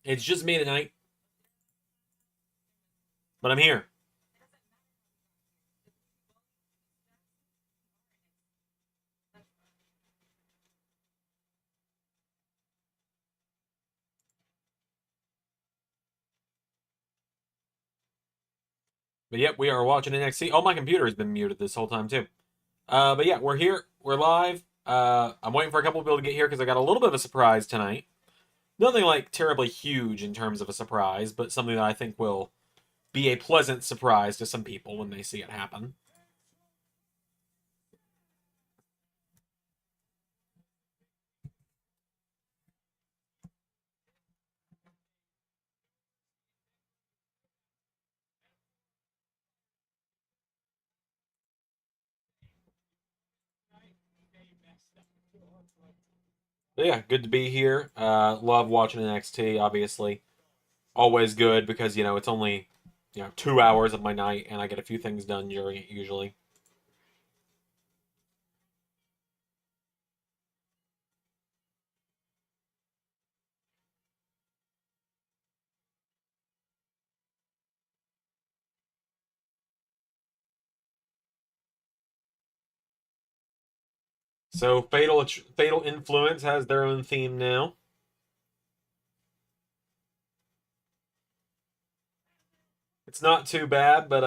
It's just me tonight, but I'm here. But yep, we are watching NXT. Oh, my computer has been muted this whole time too. But yeah, we're here. We're live. I'm waiting for a couple of people to get here because I got a little bit of a surprise tonight. Nothing like terribly huge in terms of a surprise, but something that I think will be a pleasant surprise to some people when they see it happen. But yeah, good to be here. Love watching NXT, obviously. Always good because, it's only, 2 hours of my night and I get a few things done during it usually. So Fatal Influence has their own theme now. It's not too bad, but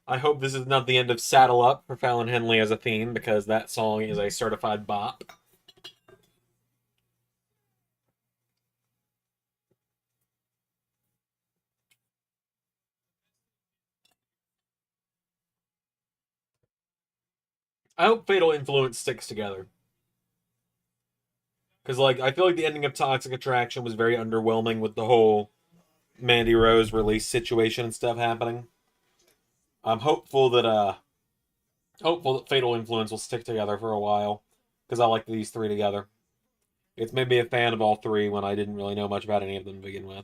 I hope this is not the end of Saddle Up for Fallon Henley as a theme because that song is a certified bop. I hope Fatal Influence sticks together. Because, I feel like the ending of Toxic Attraction was very underwhelming with the whole Mandy Rose release situation and stuff happening. I'm hopeful that Fatal Influence will stick together for a while because I like these three together. It's made me a fan of all three when I didn't really know much about any of them to begin with.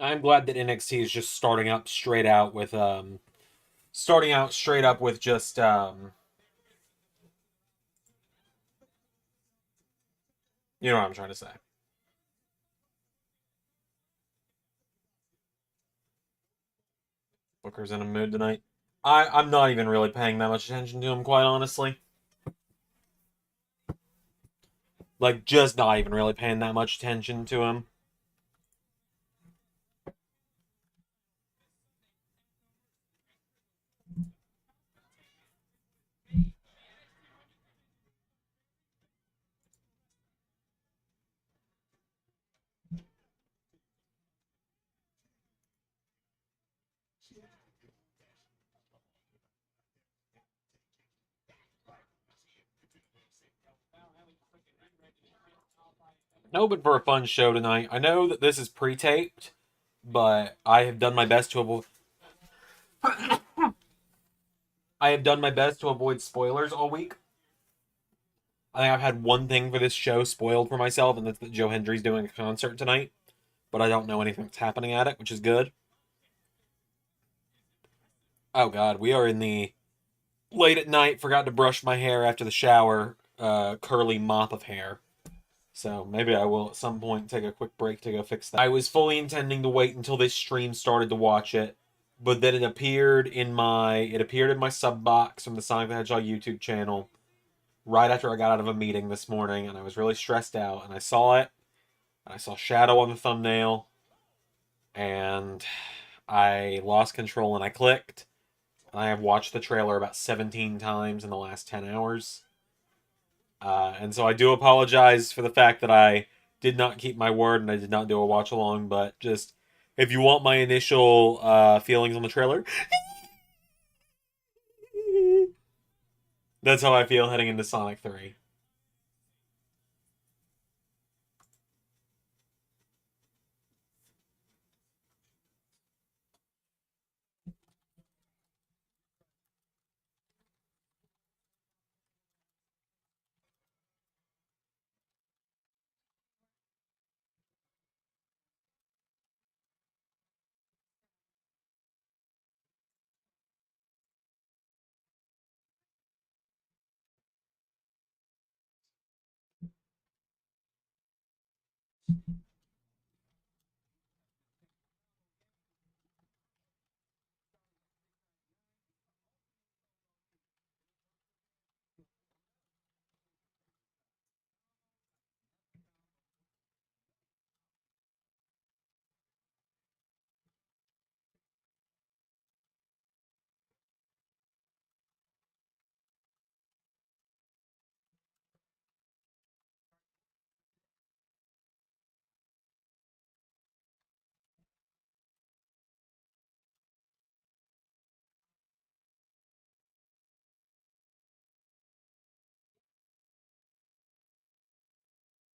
I'm glad that NXT is just starting out straight up with just you know what I'm trying to say. Booker's in a mood tonight. I'm not even really paying that much attention to him, quite honestly. Like, just not even really paying that much attention to him. No, but for a fun show tonight. I know that this is pre-taped, but I have done my best to avoid. I have done my best to avoid spoilers all week. I think I've had one thing for this show spoiled for myself, and that's that Joe Hendry's doing a concert tonight. But I don't know anything that's happening at it, which is good. Oh God, we are in the late at night. Forgot to brush my hair after the shower. Curly mop of hair. So maybe I will at some point take a quick break to go fix that. I was fully intending to wait until this stream started to watch it, but then it appeared in my sub box from the Sonic the Hedgehog YouTube channel right after I got out of a meeting this morning, and I was really stressed out. And I saw it, and I saw Shadow on the thumbnail, and I lost control and I clicked. And I have watched the trailer about 17 times in the last 10 hours. And so I do apologize for the fact that I did not keep my word and I did not do a watch along. But just if you want my initial feelings on the trailer, that's how I feel heading into Sonic 3.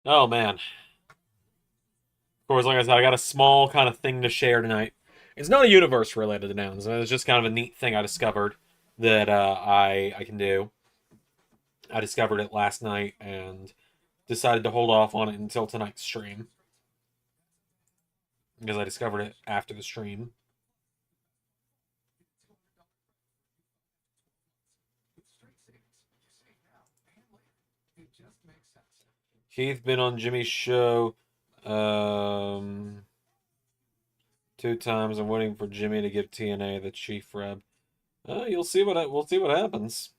Oh man. Of course, like I said, I got a small kind of thing to share tonight. It's not a universe related announcement. It's just kind of a neat thing I discovered that I can do. I discovered it last night and decided to hold off on it until tonight's stream because I discovered it after the stream. Keith been on Jimmy's show um, 2 times. I'm waiting for Jimmy to give TNA the chief rep. You'll see we'll see what happens.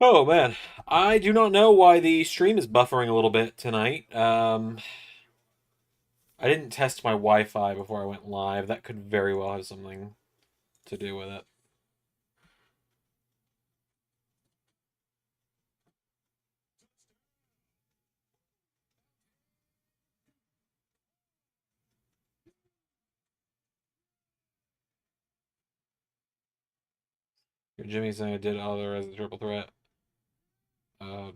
Oh man, I do not know why the stream is buffering a little bit tonight. I didn't test my Wi-Fi before I went live. That could very well have something to do with it. Jimmy saying I did other as a triple threat. Uh,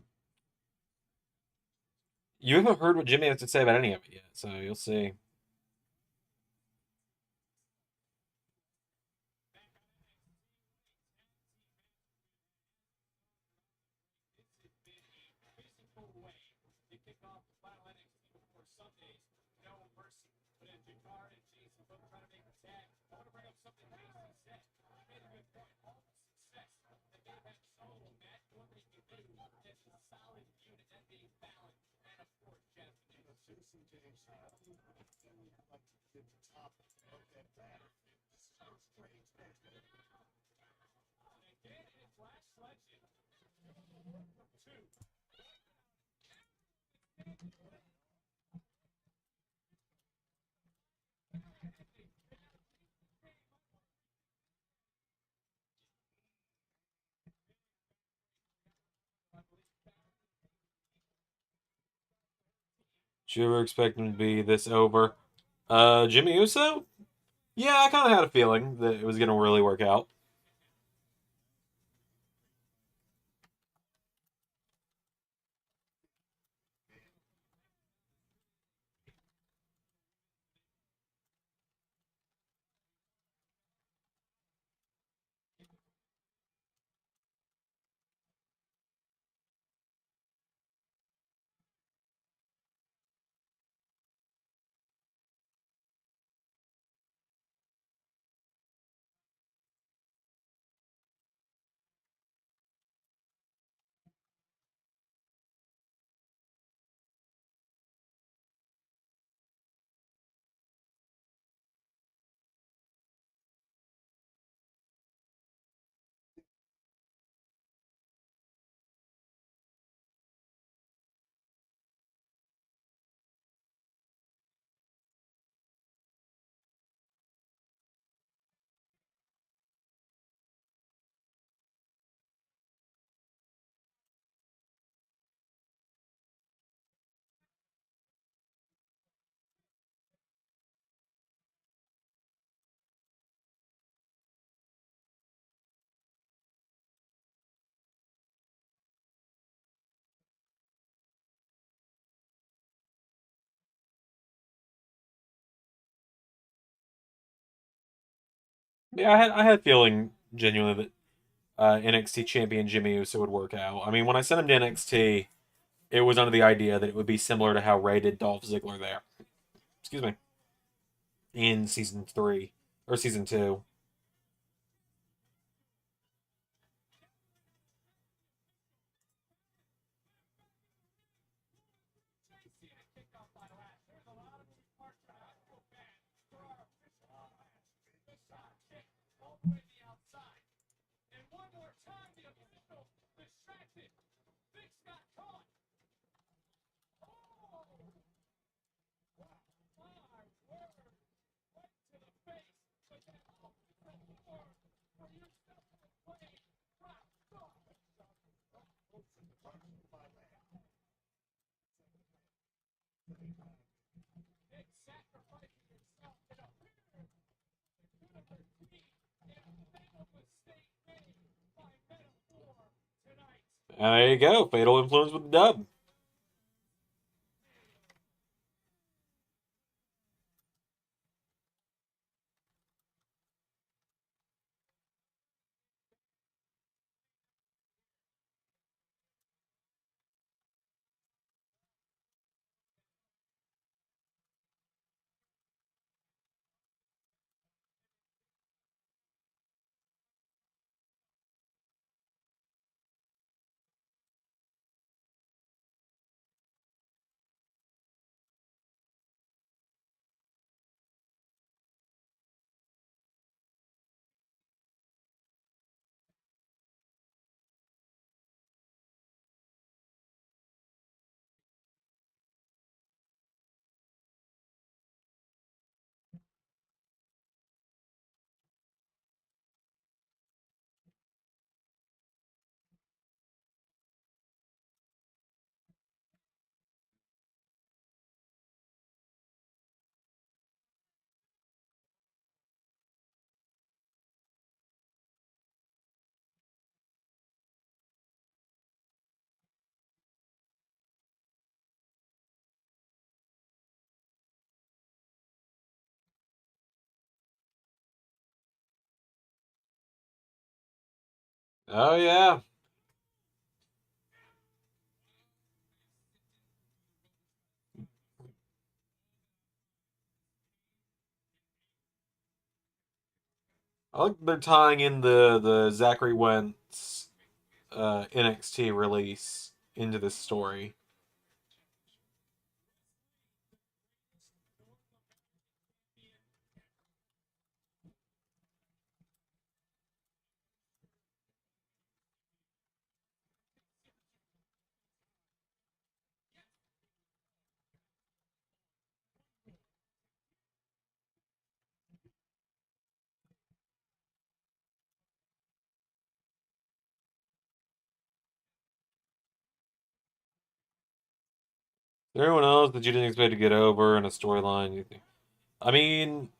you haven't heard what Jimmy has to say about any of it yet, so you'll see. Did you ever expect him to be this over? Jimmy Uso? Yeah, I kind of had a feeling that it was going to really work out. Yeah, I had a feeling genuinely that NXT champion Jimmy Uso would work out. I mean, when I sent him to NXT, it was under the idea that it would be similar to how Ray did Dolph Ziggler there. Excuse me. In season 3 or season 2. There you go. Fatal influence with the dub. Oh yeah. I like they're tying in the Zachary Wentz NXT release into this story. Everyone else that you didn't expect to get over in a storyline. You think? I mean,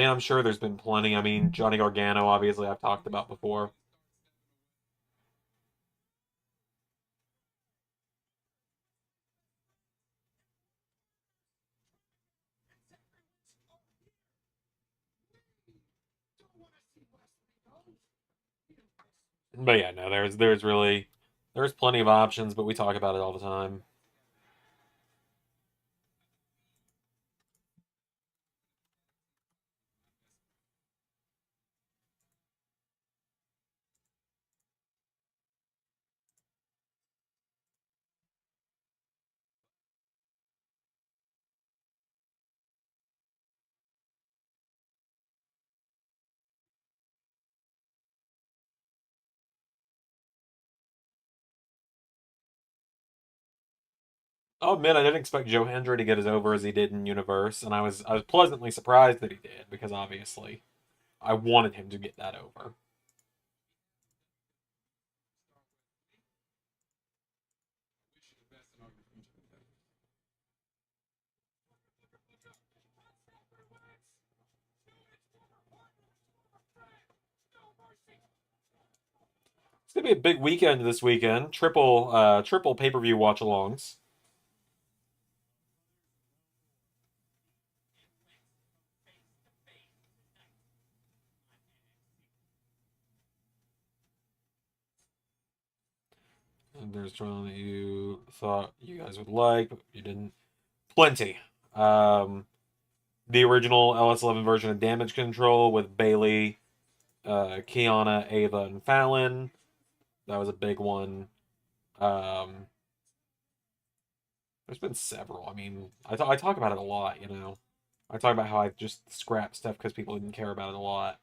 I'm sure there's been plenty. I mean, Johnny Gargano, obviously, I've talked about before. But yeah, no, there's plenty of options, but we talk about it all the time. I'll admit I didn't expect Joe Hendry to get as over as he did in Universe, and I was pleasantly surprised that he did because obviously I wanted him to get that over. It's gonna be a big weekend this weekend. Triple pay-per-view watch-alongs. And there's one that you thought you guys would like, but you didn't. Plenty. Um, the original LS11 version of Damage Control with Bailey, Kiana, Ava, and Fallon. That was a big one. Um, there's been several. I mean, I talk about it a lot, you know. I talk about how I just scrap stuff because people didn't care about it a lot.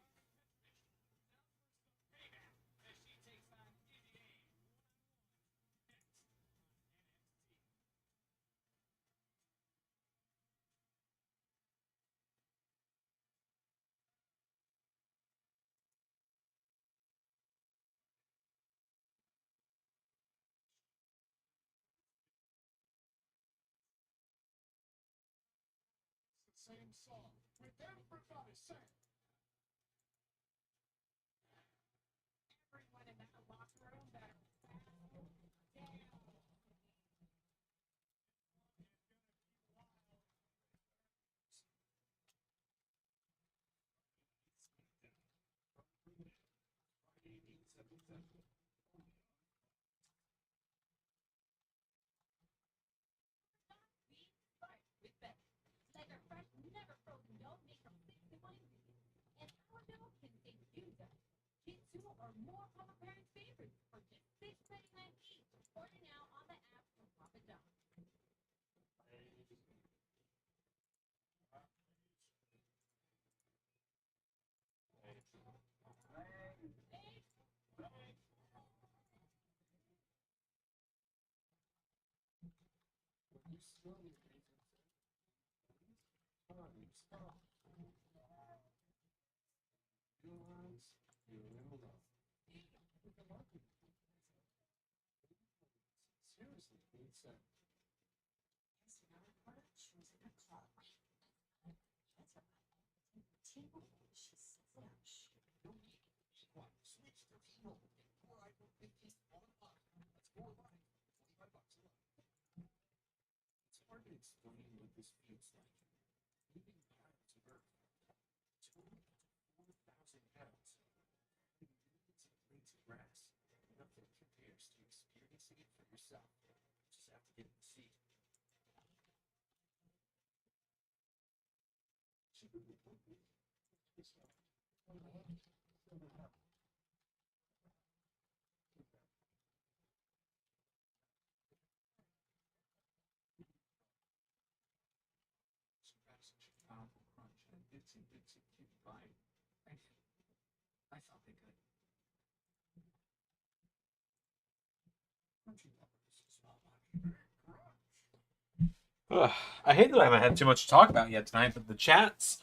Ugh, I hate that I haven't had too much to talk about yet tonight, but the chats,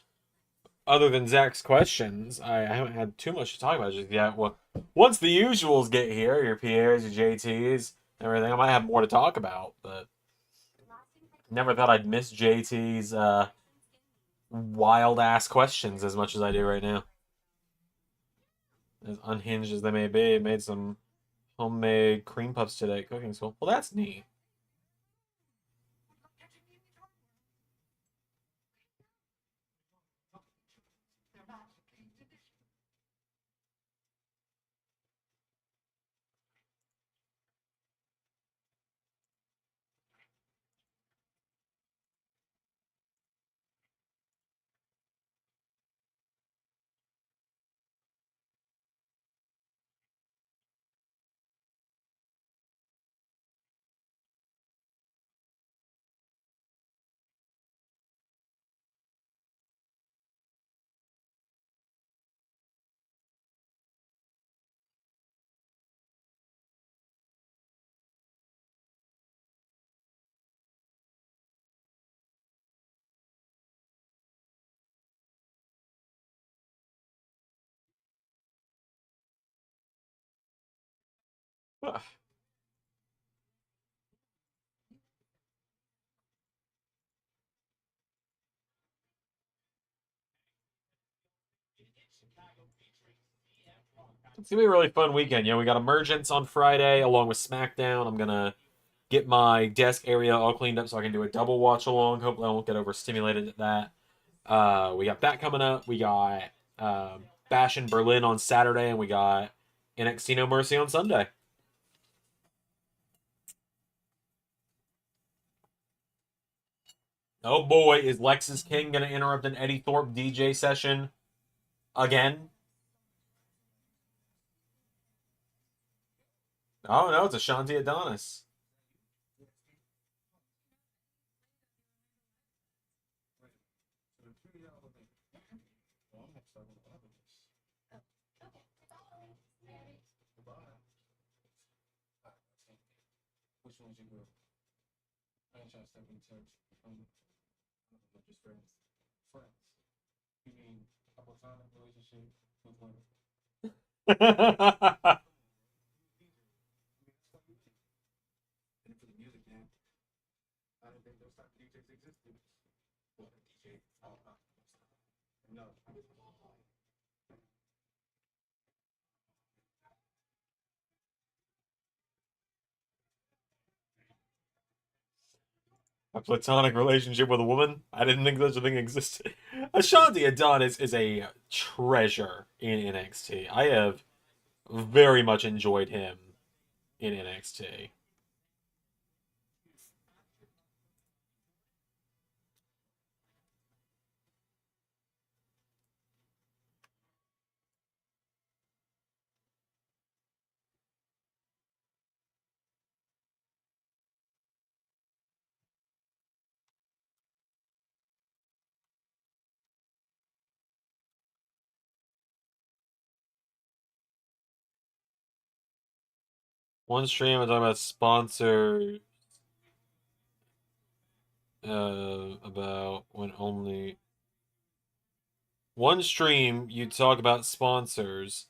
other than Zach's questions, I haven't had too much to talk about just yet. Well, once the usuals get here, your Pierres, your JTs, everything, I might have more to talk about, but never thought I'd miss JT's wild ass questions as much as I do right now. As unhinged as they may be, made some homemade cream puffs today at cooking school. Well, that's neat. It's gonna be a really fun weekend. We got Emergence on Friday along with SmackDown. I'm gonna get my desk area all cleaned up so I can do a double watch along. Hopefully, I won't get overstimulated at that. We got that coming up. We got Bash in Berlin on Saturday, and we got NXT No Mercy on Sunday. Oh boy, is Lexus King gonna interrupt an Eddie Thorpe DJ session again? Oh no, it's Ashanti Adonis. A platonic relationship with a woman? I didn't think such a thing existed. Ashanti Adonis is a treasure in NXT. I have very much enjoyed him in NXT. One stream I talk about sponsor about when only one stream you talk about sponsors.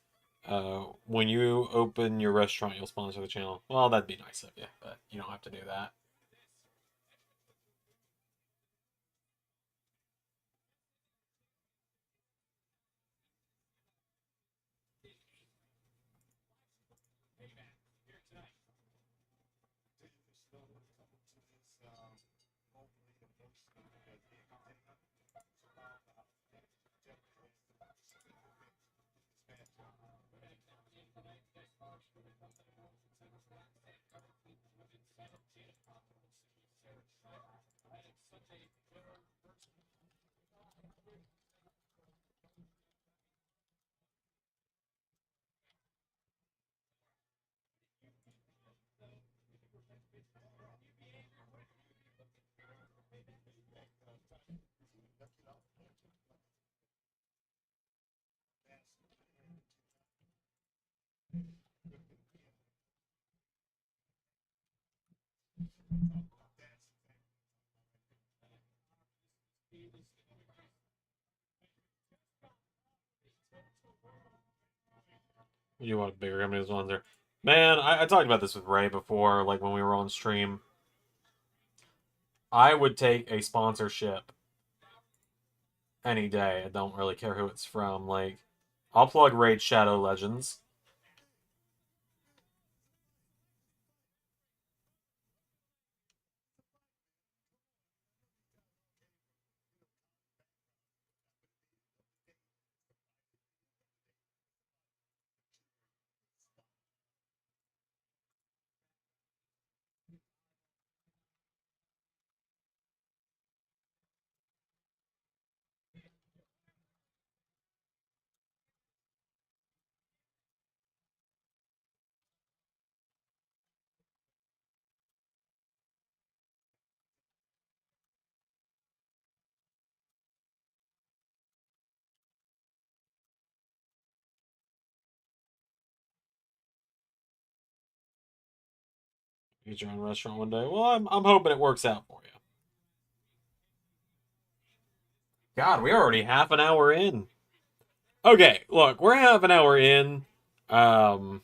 When you open your restaurant, you'll sponsor the channel. Well, that'd be nice of you, but you don't have to do that. You want a bigger company to sponsor? Man, I talked about this with Ray before, like when we were on stream. I would take a sponsorship any day. I don't really care who it's from. Like, I'll plug Raid Shadow Legends. Get your own restaurant one day. Well, I'm hoping it works out for you. God, we're already half an hour in. Okay, look, we're half an hour in. Um,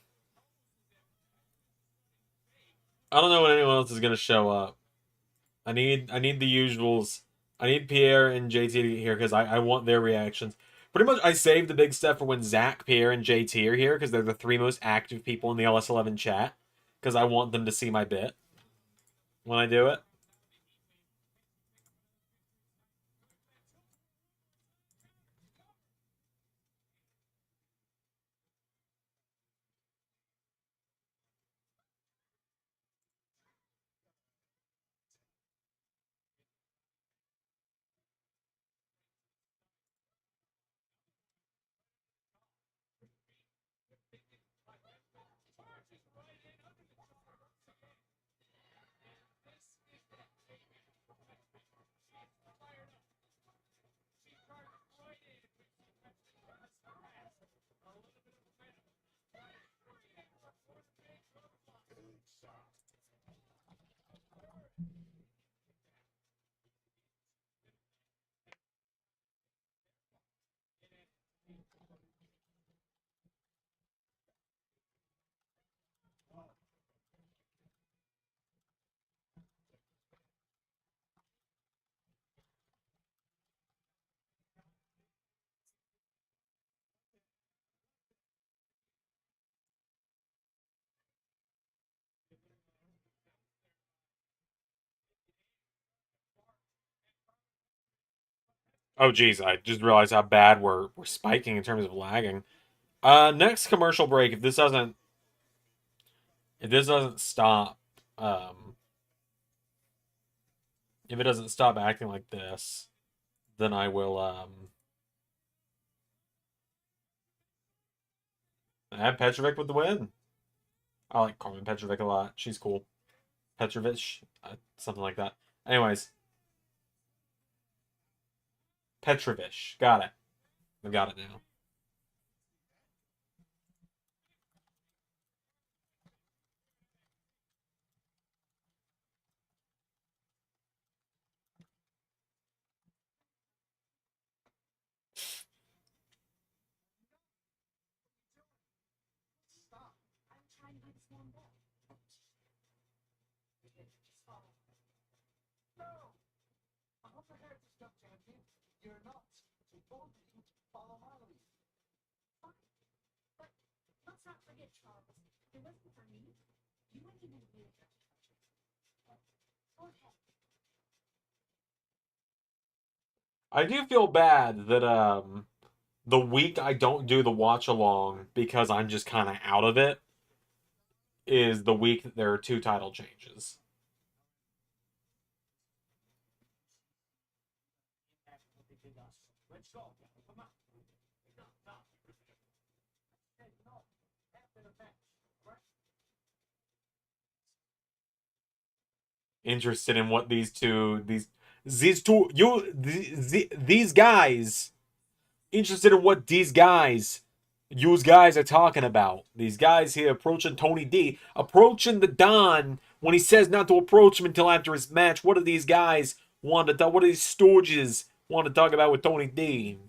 I don't know when anyone else is gonna show up. I need the usuals. I need Pierre and JT to get here because I want their reactions. Pretty much, I saved the big stuff for when Zach, Pierre, and JT are here because they're the three most active people in the LS11 chat. Because I want them to see my bit when I do it. Oh, geez, I just realized how bad we're spiking in terms of lagging. Next commercial break. If this doesn't stop, um, if it doesn't stop acting like this, then I will have Petrovic with the win. I like Carmen Petrovic a lot. She's cool. Petrovich, something like that. Anyways, Petrovich, got it. I got it now. I do feel bad that the week I don't do the watch along because I'm just kind of out of it is the week that there are two title changes. Interested in what these two these guys interested in what these guys use guys are talking about. These guys here approaching Tony D, approaching the Don when he says not to approach him until after his match. What do these guys want to talk? What do these stooges want to talk about with Tony D?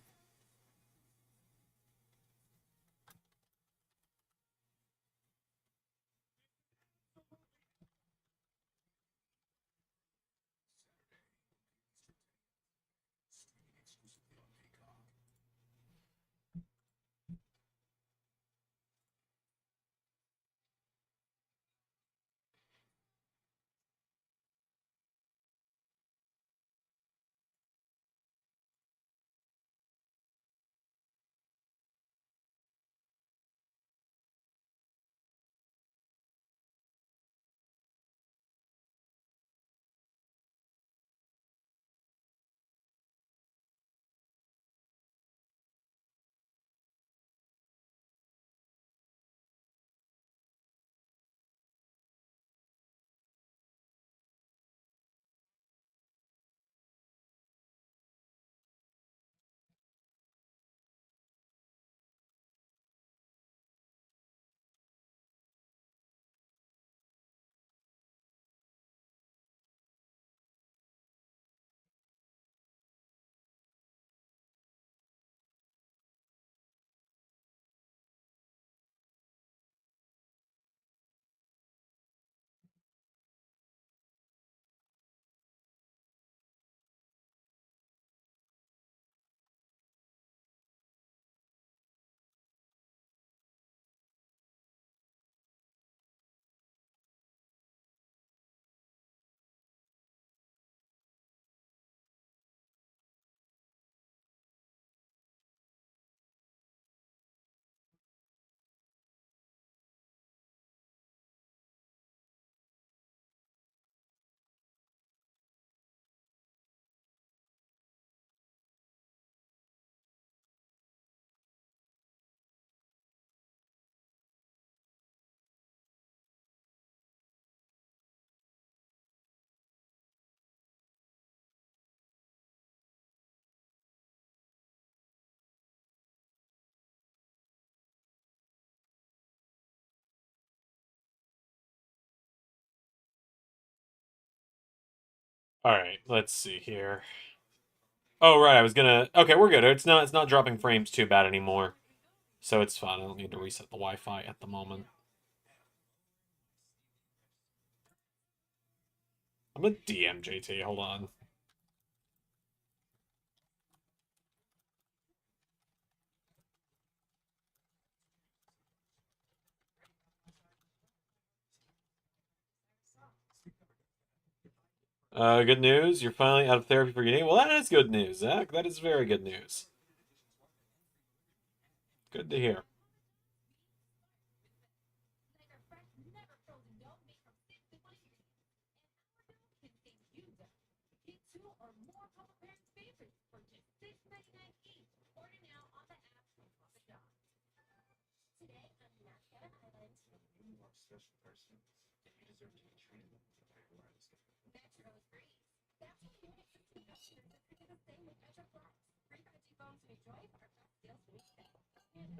All right, let's see here. Oh, right, I was gonna. Okay, we're good. It's not dropping frames too bad anymore, so it's fine. I don't need to reset the Wi-Fi at the moment. I'm gonna DM JT. Hold on. Good news. You're finally out of therapy for your knee. Well, that is good news, Zach. That is very good news. Good to hear.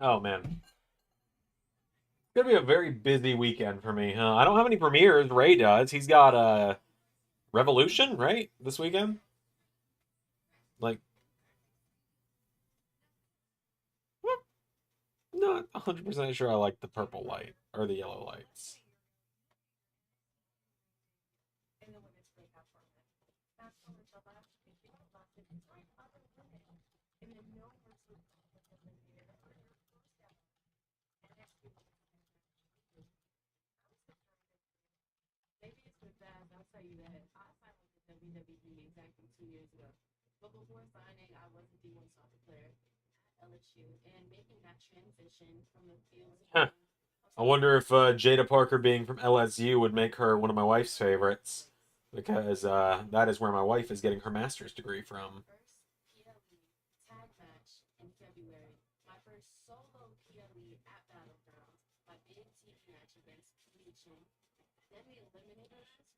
Oh man, it's gonna be a very busy weekend for me, huh? I don't have any premieres. Ray does. He's got Revolution, right? This weekend? Like, not 100% sure I like the purple light or the yellow lights. Huh. I wonder if Jada Parker being from LSU would make her one of my wife's favorites, because that is where my wife is getting her master's degree from.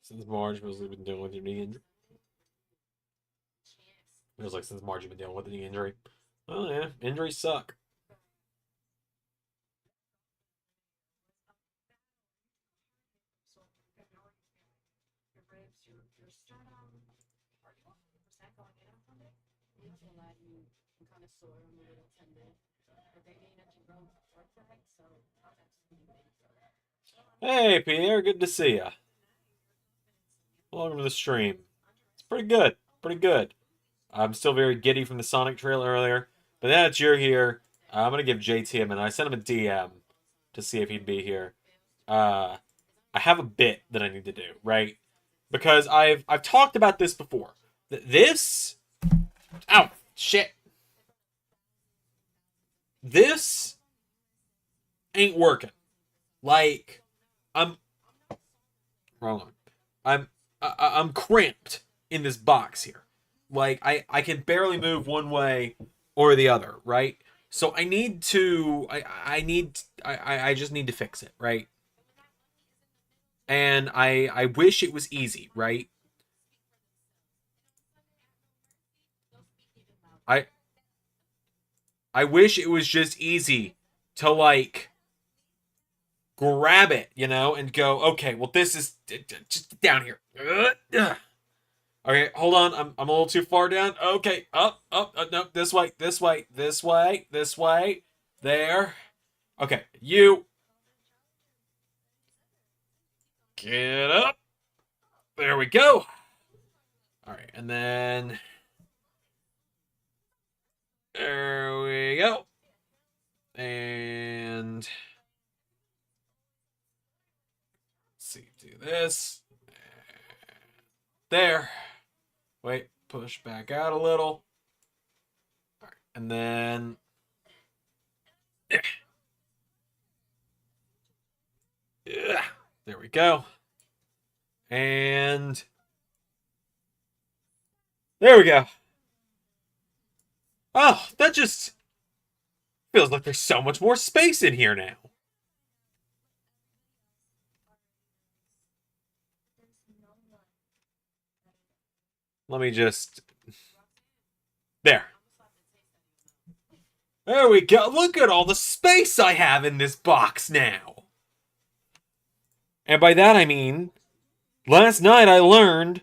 Since Marge was been dealing with your knee injury. It was like since Marge you've been dealing with the knee injury. Oh yeah, injuries suck. Hey Pierre, good to see ya. Welcome to the stream. It's pretty good, pretty good. I'm still very giddy from the Sonic trailer earlier, but now that you're here, I'm gonna give JT a minute. I sent him a DM to see if he'd be here. Uh, I have a bit that I need to do, right? Because I've talked about this before. This, oh shit, this ain't working. Like, I'm wrong one. I'm cramped in this box here. Like I can barely move one way or the other, right? So I need to I just need to fix it, right? And I wish it was easy, right? I I wish it was just easy to like grab it, and go, okay, well this is just down here. Okay, hold on. I'm a little too far down. Okay, up, no, this way, this way, this way, this way. There. Okay, you get up. There we go. All right, and then there we go. And let's see, do this. There. Wait, push back out a little. All right, and then yeah, there we go. And there we go. Oh, that just feels like there's so much more space in here now. Let me just... There. There we go. Look at all the space I have in this box now. And by that I mean, last night I learned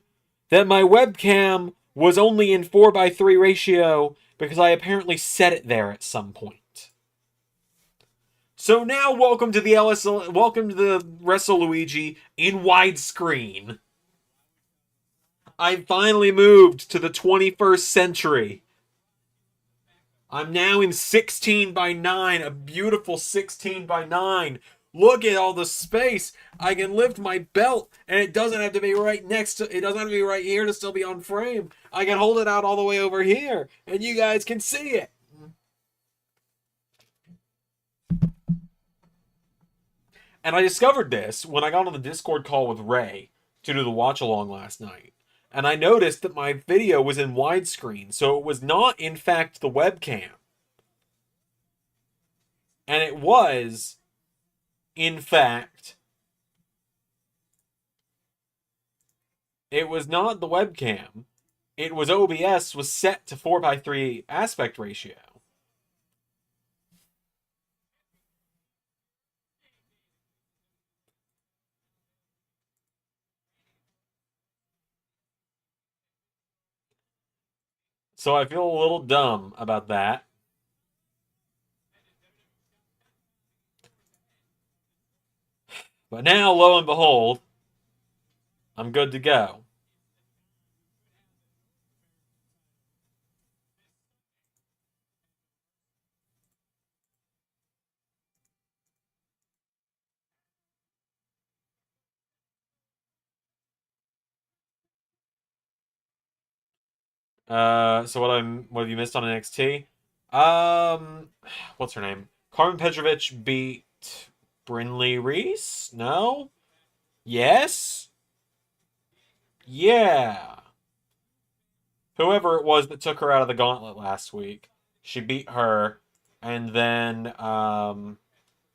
that my webcam was only in 4:3 ratio because I apparently set it there at some point. So now welcome to the Wrestle Luigi in widescreen. I finally moved to the 21st century. I'm now in 16:9, a beautiful 16:9. Look at all the space. I can lift my belt, and it doesn't have to be right next to. It doesn't have to be right here to still be on frame. I can hold it out all the way over here, and you guys can see it. And I discovered this when I got on the Discord call with Ray to do the watch along last night. And I noticed that my video was in widescreen, so it was not, in fact, the webcam. And it was, in fact, it was not the webcam. It was OBS was set to 4:3 aspect ratio. So I feel a little dumb about that. But now, lo and behold, I'm good to go. So what have you missed on NXT? What's her name? Carmen Petrovic beat Brinley Reese? No? Yes? Yeah. Whoever it was that took her out of the gauntlet last week, she beat her, and then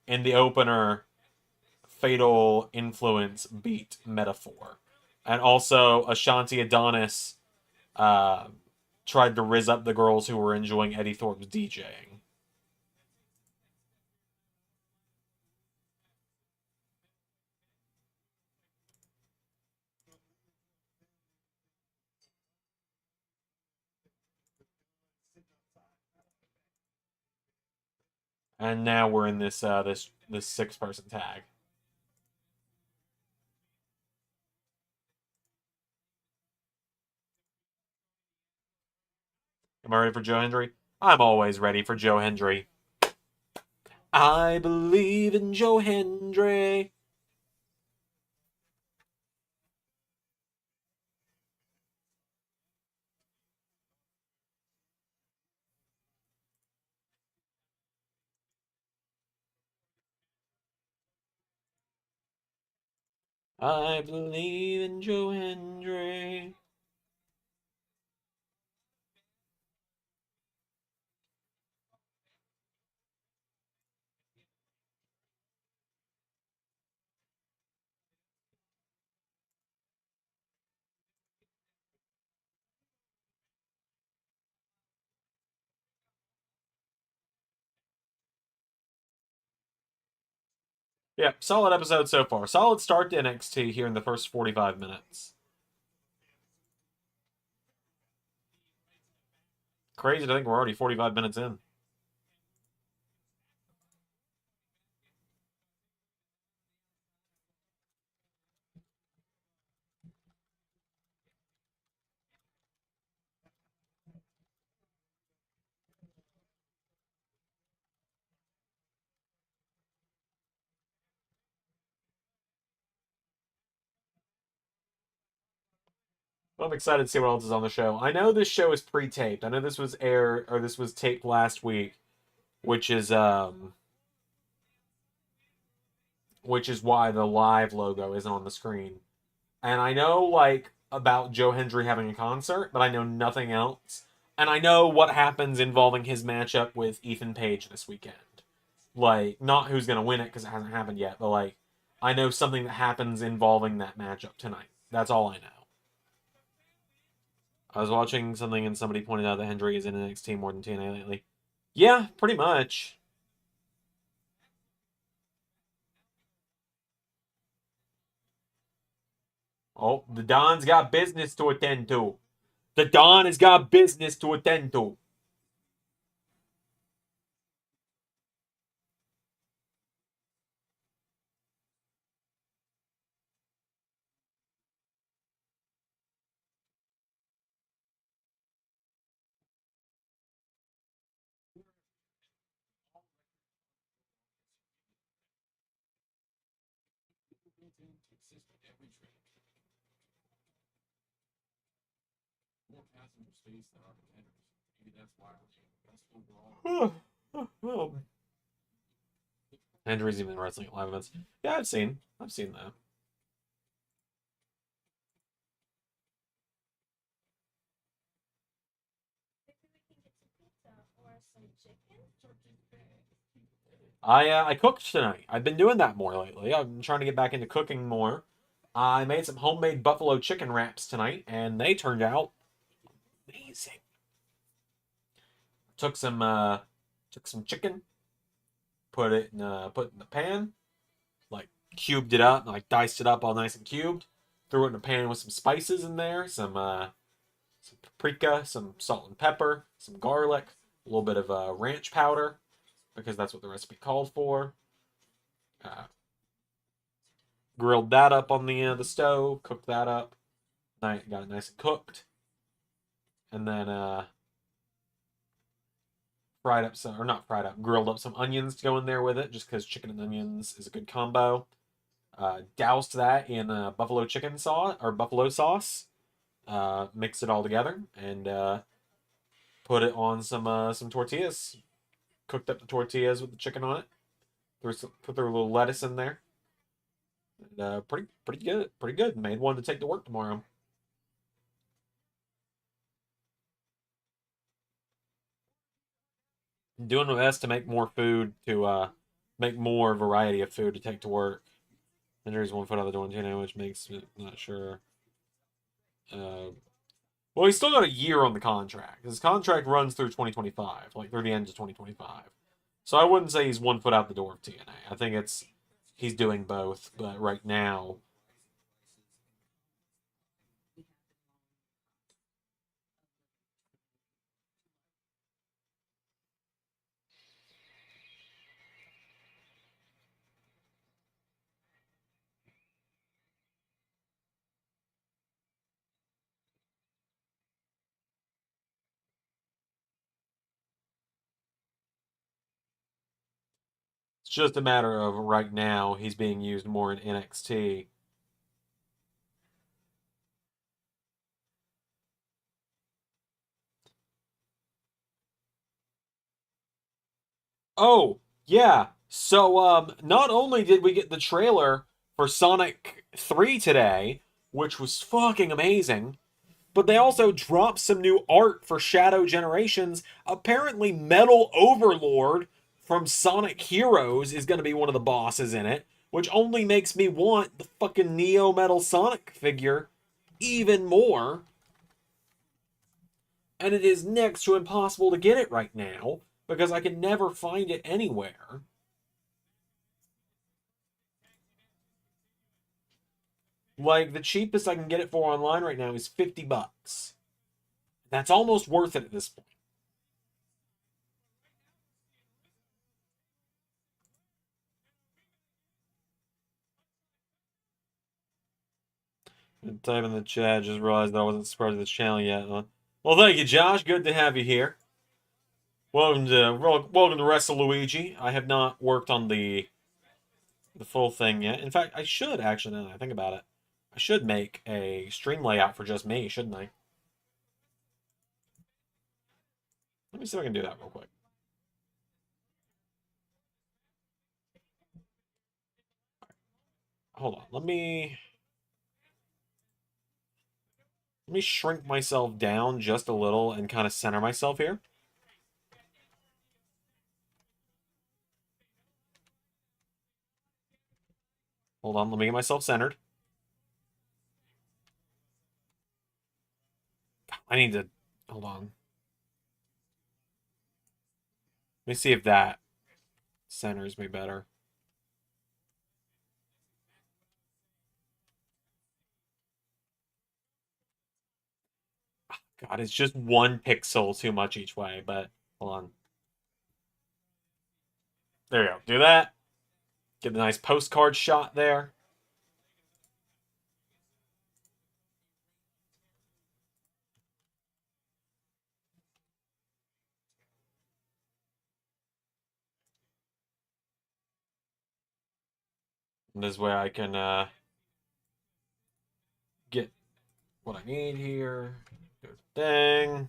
in the opener, Fatal Influence beat Metaphor, and also Ashanti Adonis uh, tried to rizz up the girls who were enjoying Eddie Thorpe's DJing. And now we're in this 6-person tag. Am I ready for Joe Hendry? I'm always ready for Joe Hendry. I believe in Joe Hendry. I believe in Joe Hendry. Yeah, solid episode so far. Solid start to NXT here in the first 45 minutes. Crazy to think we're already 45 minutes in. Well, I'm excited to see what else is on the show. I know this show is pre-taped. I know this was this was taped last week, which is why the live logo isn't on the screen. And I know like about Joe Hendry having a concert, but I know nothing else. And I know what happens involving his matchup with Ethan Page this weekend. Like, not who's gonna win it because it hasn't happened yet, but like, I know something that happens involving that matchup tonight. That's all I know. I was watching something and somebody pointed out that Hendry is in NXT more than TNA lately. Yeah, pretty much. Oh, the Don's got business to attend to. The Don has got business to attend to. Henry's even wrestling at live events. Yeah, I've seen that. I cooked tonight. I've been doing that more lately. I've been trying to get back into cooking more. I made some homemade buffalo chicken wraps tonight, and they turned out amazing. Took some chicken, put it in the pan, like cubed it up, like diced it up all nice and cubed. Threw it in a pan with some spices in there, some paprika, some salt and pepper, some garlic, a little bit of ranch powder because that's what the recipe called for. Uh, Grilled that up on the stove, cooked that up, got it nice and cooked, and then fried up some, or not fried up, grilled up some onions to go in there with it, just because chicken and onions is a good combo. Doused that in buffalo chicken sauce or buffalo sauce. Mixed it all together and put it on some tortillas. Cooked up the tortillas with the chicken on it. Put their little lettuce in there. And, pretty good. Pretty good. Made one to take to work tomorrow. Doing my best to make more food to make more variety of food to take to work. And there's 1 foot out the door too, which makes me not sure. Uh, well, he's still got a year on the contract. His contract runs through 2025, like through the end of 2025. So I wouldn't say he's 1 foot out the door of TNA. I think it's he's doing both, but right now it's just a matter of right now he's being used more in NXT. Oh, yeah. So not only did we get the trailer for Sonic 3 today, which was fucking amazing, but they also dropped some new art for Shadow Generations. Apparently Metal Overlord from Sonic Heroes is going to be one of the bosses in it, which only makes me want the fucking Neo Metal Sonic figure even more. And it is next to impossible to get it right now because I can never find it anywhere. Like the cheapest I can get it for online right now is $50. That's almost worth it at this point. Type in the chat. Just realized that I wasn't subscribed to this channel yet. Well, thank you, Josh. Good to have you here. Welcome to Wrestle Luigi. I have not worked on the full thing yet. In fact, I should actually. Now that I think about it, I should make a stream layout for just me, shouldn't I? Let me see if I can do that real quick. Hold on. Let me shrink myself down just a little and kind of center myself here. Hold on. Let me get myself centered. I need to. Hold on. Let me see if that centers me better. God, it's just 1 pixel too much each way, but hold on. There you go. Do that. Get a nice postcard shot there. And this way I can get what I need here. Ding.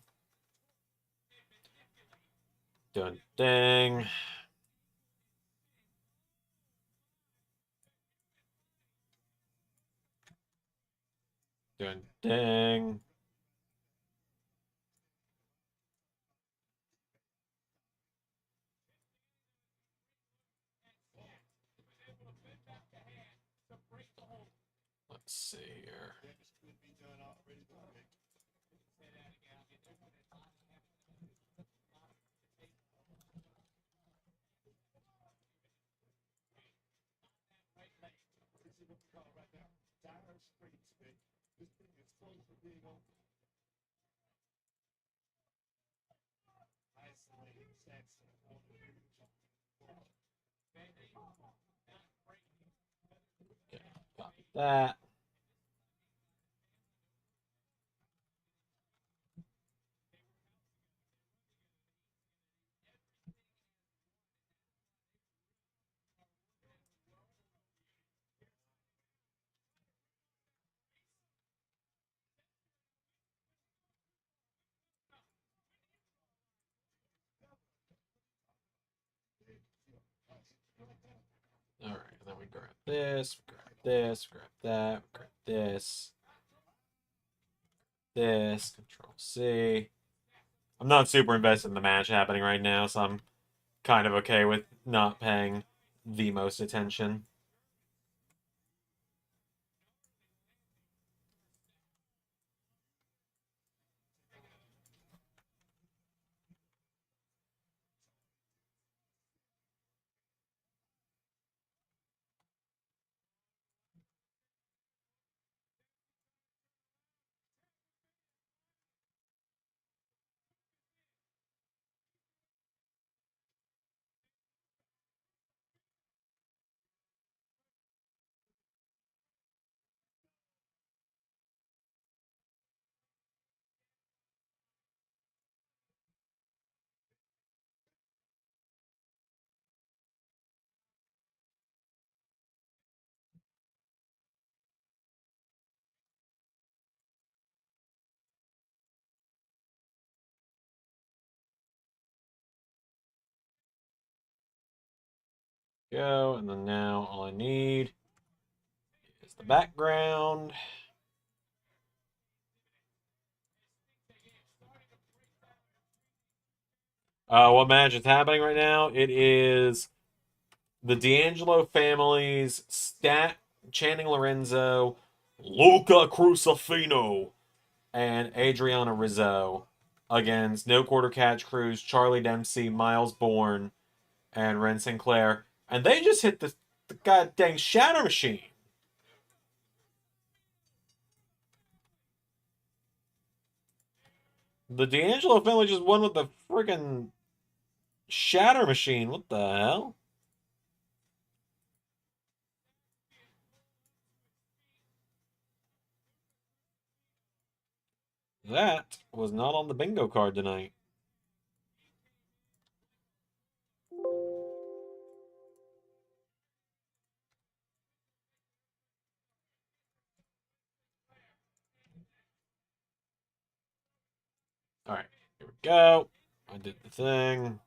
Dun ding. Dun ding. Let's see here. Okay, copy that. All right, and then we grab this, grab this, grab that, grab this, Control C. I'm not super invested in the match happening right now, so I'm kind of okay with not paying the most attention. Go, and then now all I need is the background. What match is happening right now? It is the D'Angelo family's Stat, Channing Lorenzo, Luca Crucifino, and Adriana Rizzo against No Quarter Catch Cruz, Charlie Dempsey, Miles Bourne, and Ren Sinclair. And they just hit the goddamn Shatter Machine. The D'Angelo family just won with the friggin' Shatter Machine. What the hell? That was not on the bingo card tonight. All right, here we go. I did the thing.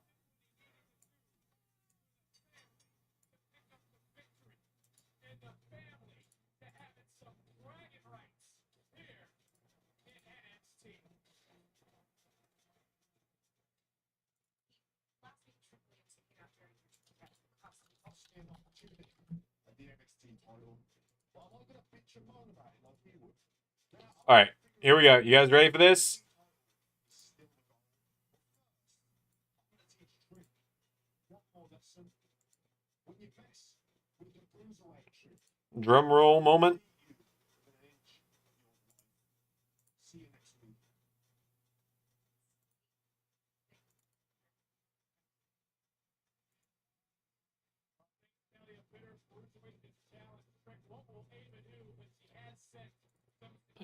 All right, here we go. You guys ready for this? Drum roll moment.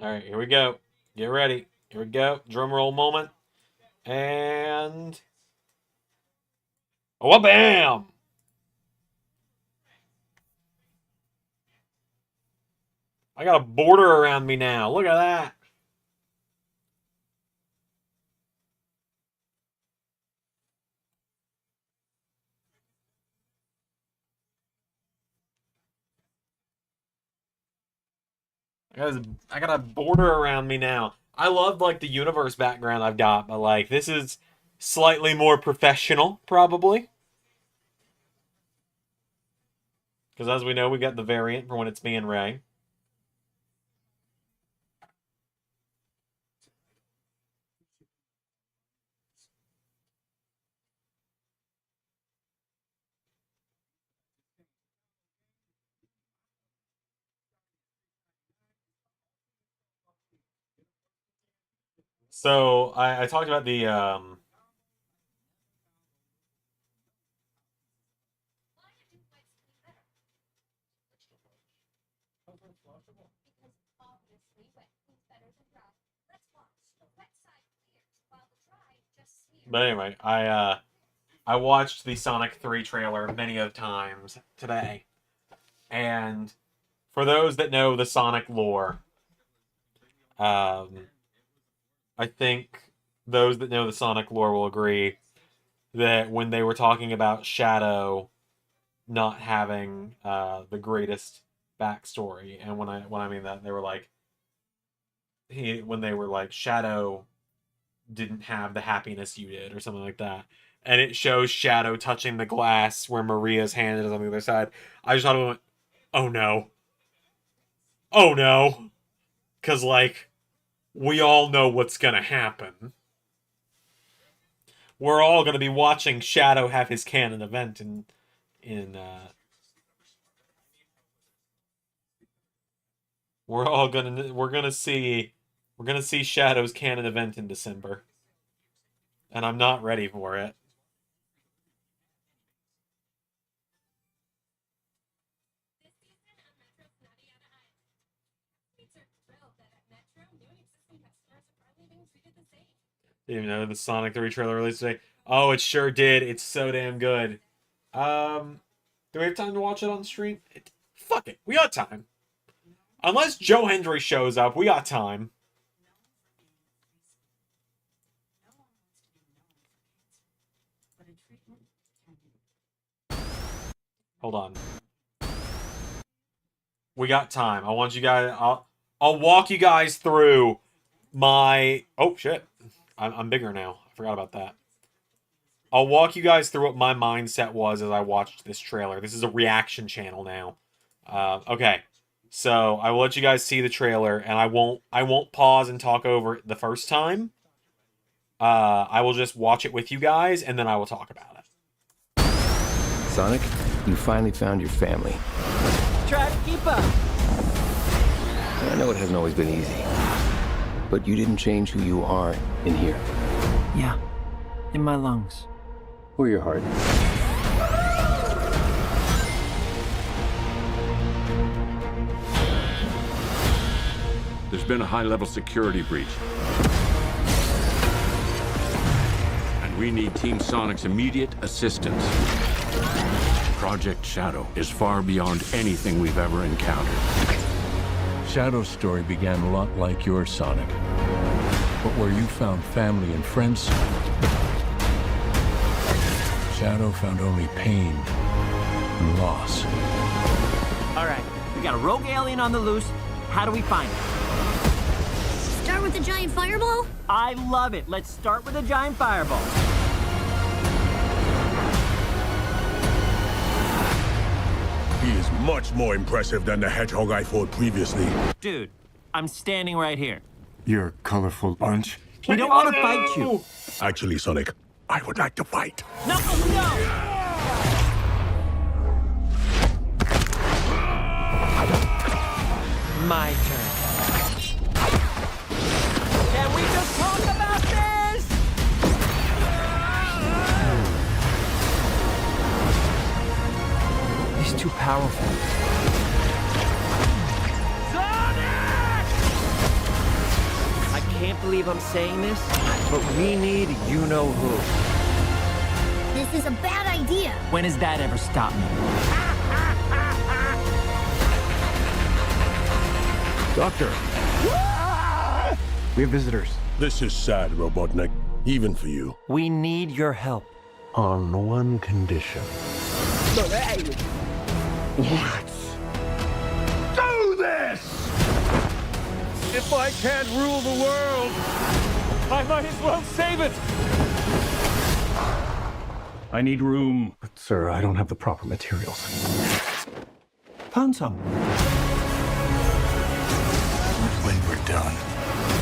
All right, here we go. Get ready. Here we go. Drum roll moment. And... oh, bam! I got a border around me now. Look at that. I got a border around me now. I love like the universe background I've got, but like this is slightly more professional, probably. Because as we know, we got the variant for when it's me and Ray. So I talked about the but anyway, I watched the Sonic 3 trailer many of times today. And for those that know the Sonic lore, I think those that know the Sonic lore will agree that when they were talking about Shadow not having the greatest backstory, and when I mean that, they were like when they were like Shadow didn't have the happiness you did or something like that. And it shows Shadow touching the glass where Maria's hand is on the other side. I just thought it went, oh no. Oh no. Because, like, we all know what's going to happen. We're all going to be watching Shadow have his canon event we're going to see Shadow's canon event in December. And I'm not ready for it. Even though the Sonic 3 trailer released today. Oh, it sure did. It's so damn good. Do we have time to watch it on stream? Fuck it. We got time. Unless Joe Hendry shows up, we got time. Hold on. We got time. I want you guys... I'll walk you guys through my... oh, shit. I'm bigger now. I forgot about that. I'll walk you guys through what my mindset was as I watched this trailer. This is a reaction channel now. Okay. So, I will let you guys see the trailer, and I won't pause and talk over it the first time. I will just watch it with you guys, and then I will talk about it. Sonic, you finally found your family. Try to keep up. I know it hasn't always been easy, but you didn't change who you are in here. Yeah, in my lungs. Or your heart. There's been a high-level security breach. And we need Team Sonic's immediate assistance. Project Shadow is far beyond anything we've ever encountered. Shadow's story began a lot like yours, Sonic. But where you found family and friends, Shadow found only pain and loss. All right, we got a rogue alien on the loose. How do we find it? Start with the giant fireball? I love it. Let's start with a giant fireball. He is much more impressive than the hedgehog I fought previously. Dude, I'm standing right here. You're a colorful bunch. We don't want to fight you. Actually, Sonic, I would like to fight. No, no! My turn. Can we just talk about this? These He's too powerful. Sonic! I can't believe I'm saying this, but we need you-know-who. This is a bad idea. When has that ever stopped me? Doctor! We have visitors. This is sad, Robotnik. Even for you. We need your help. On one condition. What? Do this! If I can't rule the world, I might as well save it! I need room. But, sir, I don't have the proper materials. Found some. When we're done,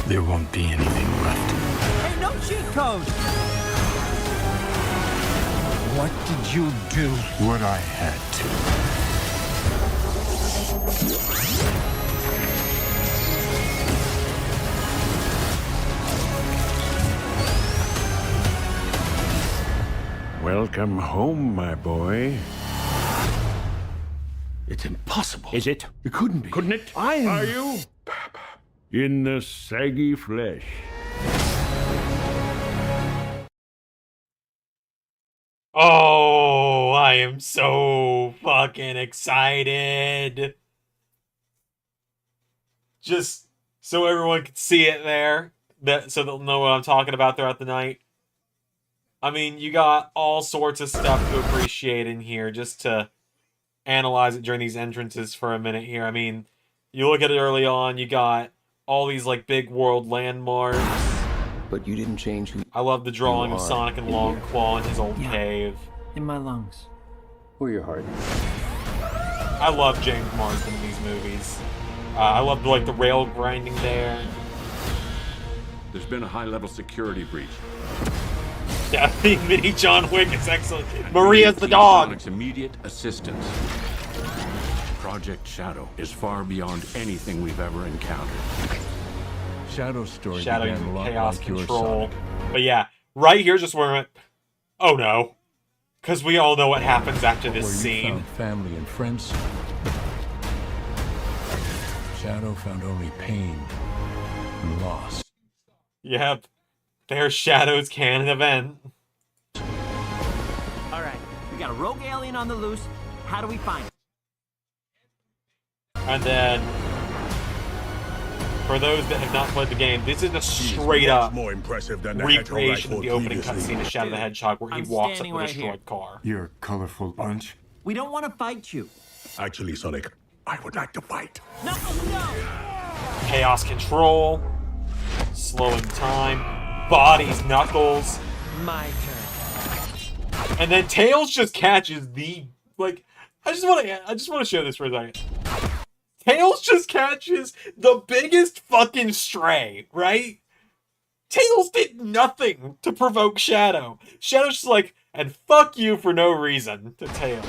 there won't be anything left. Hey, no cheat code! What did you do? What I had to. Welcome home, my boy. It's impossible. Is it? It couldn't be. Couldn't it? Are you? In the saggy flesh. Oh, I am so fucking excited. Just so everyone can see it there, so they'll know what I'm talking about throughout the night. I mean, you got all sorts of stuff to appreciate in here just to analyze it during these entrances for a minute here. I mean, you look at it early on, you got all these like big world landmarks. But you didn't change who I love the drawing You of are Sonic and in Long here. Claw in his old Yeah. cave. In my lungs. or your heart. I love James Marsden in these movies. I love like the rail grinding there. There's been a high-level security breach. Yeah, being mini John Wick is excellent. And we Maria's need the Team dog. Sonic's immediate assistance. Project Shadow is far beyond anything we've ever encountered. Shadow's story Shadow began a lot chaos like your control. Sonic. But yeah, right here's just where I went, oh no. Because we all know what happens after this Where you scene. found family and friends, Shadow found only pain and loss. Yep. There's Shadow's canon event. Alright, we got a rogue alien on the loose. How do we find it? And then, for those that have not played the game, this is a He is straight much up more impressive than the hedgehog I recreation of fought the opening previously. cutscene of Shadow the Hedgehog where he I'm walks up standing the right destroyed here. car. You're a colorful bunch. We don't want to fight you. Actually, Sonic, I would like to fight. No, no! Chaos control, slowing time, bodies, Knuckles, My turn. and then Tails just catches the like. I just want to show this for a second. Tails just catches the biggest fucking stray, right? Tails did nothing to provoke Shadow. Shadow's just like, and fuck you for no reason to Tails.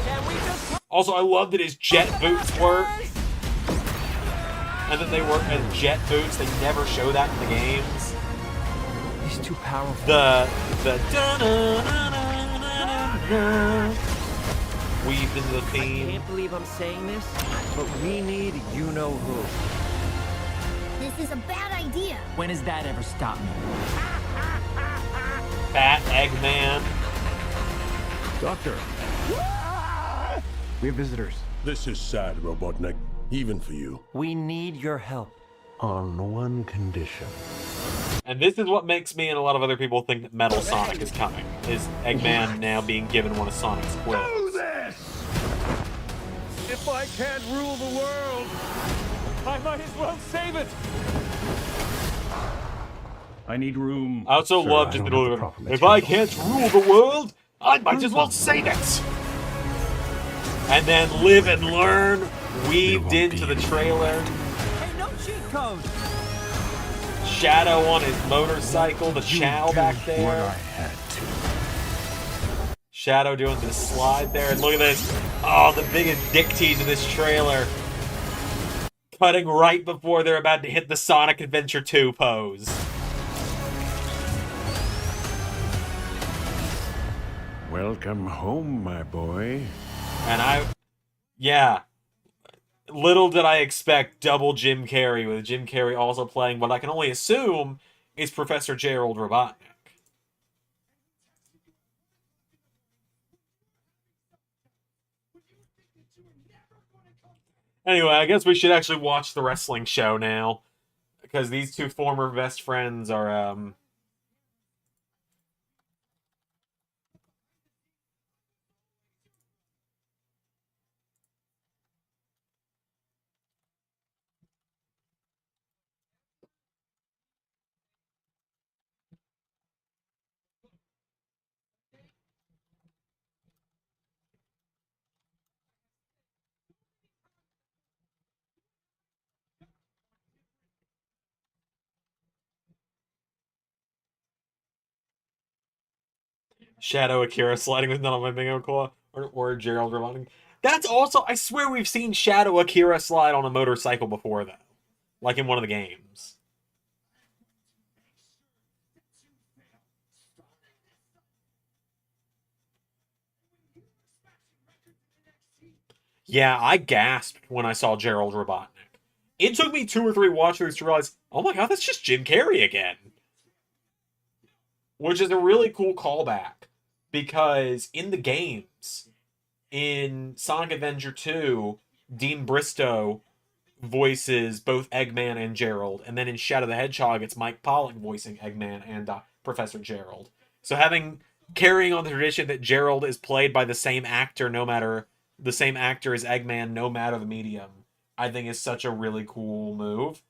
Can we just Also, I love that his jet boots work. And that they work as jet boots. They never show that in the games. He's too powerful. The da-na-na-na-na-na weaved into the I theme. can't believe I'm saying this, but we need you-know-who. This is a bad idea. When has that ever stopped me? Fat Eggman. Doctor! We have visitors. This is sad, Robotnik. Even for you. We need your help. On one condition. And this is what makes me and a lot of other people think that Metal Sonic is coming. Is Eggman now being given one of Sonic's quills. Do this! If I can't rule the world, I might as well save it! I need room. I also Sir, love I just the don't have little proper if I materials. can't rule the world, I might as well save it. And then live and learn weaved won't into be the trailer. Hey, no cheat code! Shadow on his motorcycle, the Chow back What I there. had to. Shadow doing the slide there. And look at this. Oh, the biggest dick tease of this trailer. Cutting right before they're about to hit the Sonic Adventure 2 pose. Welcome home, my boy. And yeah, little did I expect double Jim Carrey, with Jim Carrey also playing what I can only assume is Professor Gerald Robotnik. Anyway, I guess we should actually watch the wrestling show now, because these two former best friends are Shadow Akira sliding with none of my bingo claw, or Gerald Robotnik. That's also, I swear we've seen Shadow Akira slide on a motorcycle before, though. Like in one of the games. Yeah, I gasped when I saw Gerald Robotnik. It took me 2 or 3 watchthroughs to realize, oh my god, that's just Jim Carrey again. Which is a really cool callback, because in the games, in Sonic Adventure 2, Dean Bristow voices both Eggman and Gerald, and then in Shadow the Hedgehog, it's Mike Pollock voicing Eggman and Professor Gerald. So carrying on the tradition that Gerald is played by the same actor, no matter the same actor as Eggman, no matter the medium, I think is such a really cool move.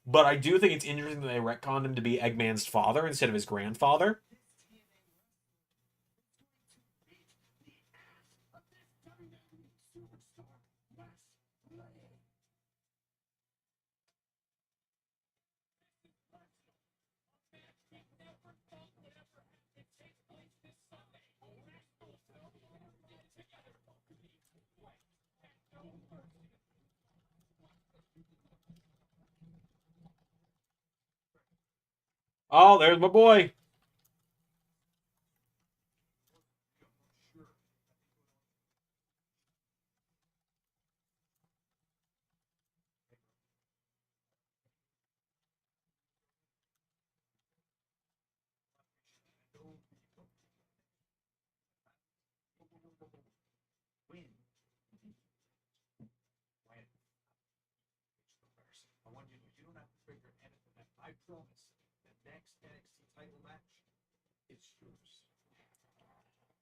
But I do think it's interesting that they retconned him to be Eggman's father instead of his grandfather. Oh, there's my boy.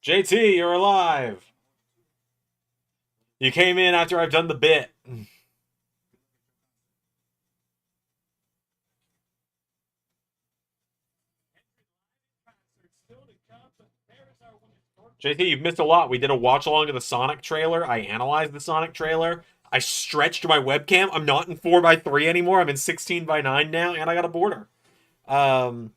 JT, you're alive. You came in after I've done the bit. JT, you've missed a lot. We did a watch along of the Sonic trailer. I analyzed the Sonic trailer. I stretched my webcam. I'm not in 4:3 anymore. I'm in 16:9 now, and I got a border. Um,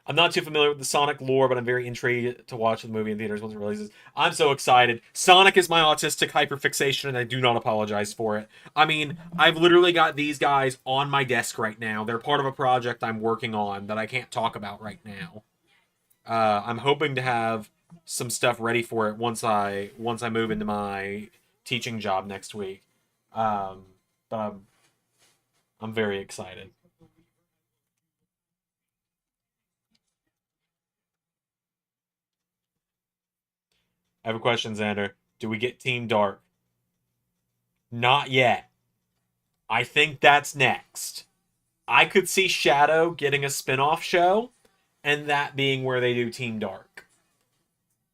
I'm not too familiar with the Sonic lore, but I'm very intrigued to watch the movie in theaters once it releases. I'm so excited. Sonic is my autistic hyperfixation, and I do not apologize for it. I mean, I've literally got these guys on my desk right now. They're part of a project I'm working on that I can't talk about right now. I'm hoping to have some stuff ready for it once I move into my teaching job next week. But I'm very excited. I have a question, Xander. Do we get Team Dark? Not yet. I think that's next. I could see Shadow getting a spin-off show, and that being where they do Team Dark.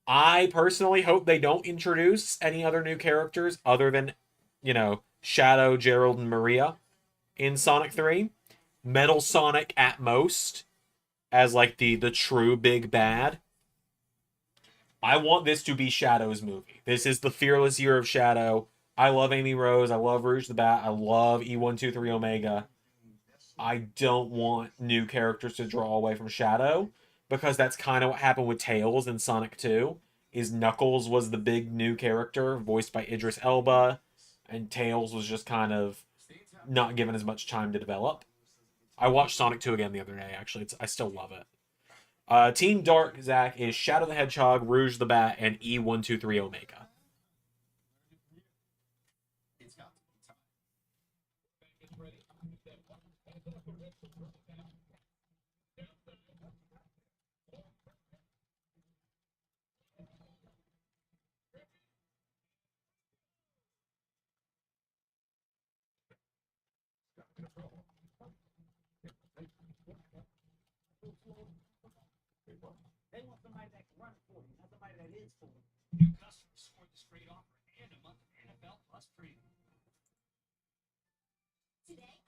I personally hope they don't introduce any other new characters other than, Shadow, Gerald, and Maria in Sonic 3. Metal Sonic at most as like the true big bad. I want this to be Shadow's movie. This is the fearless year of Shadow. I love Amy Rose. I love Rouge the Bat. I love E123 Omega. I don't want new characters to draw away from Shadow, because that's kind of what happened with Tails in Sonic 2. Is Knuckles was the big new character voiced by Idris Elba, and Tails was just kind of not given as much time to develop. I watched Sonic 2 again the other day, actually. I still love it. Team Dark, Zach, is Shadow the Hedgehog, Rouge the Bat, and E123 Omega. Today,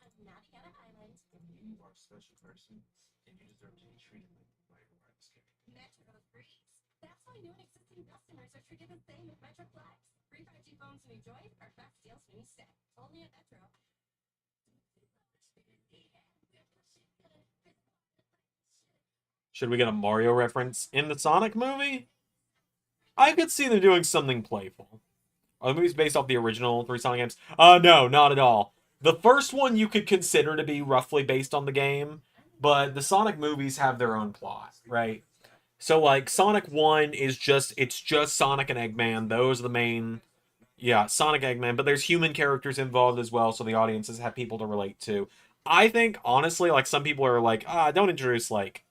I'm Navigator Island. You are a special person, and you deserve to be treated like a rights character. Metro agrees. That's why new and existing customers are treated the same with Metro Flex. Free 5G phones when you join, or fast deals when you stay. Only at Metro. Should we get a Mario reference in the Sonic movie? I could see them doing something playful. Are the movies based off the original 3 Sonic games? No, not at all. The first one you could consider to be roughly based on the game, but the Sonic movies have their own plot, right? So like Sonic 1 is just Sonic and Eggman. Those are the main Sonic Eggman, but there's human characters involved as well, so the audiences have people to relate to. I think honestly, like some people are like, don't introduce like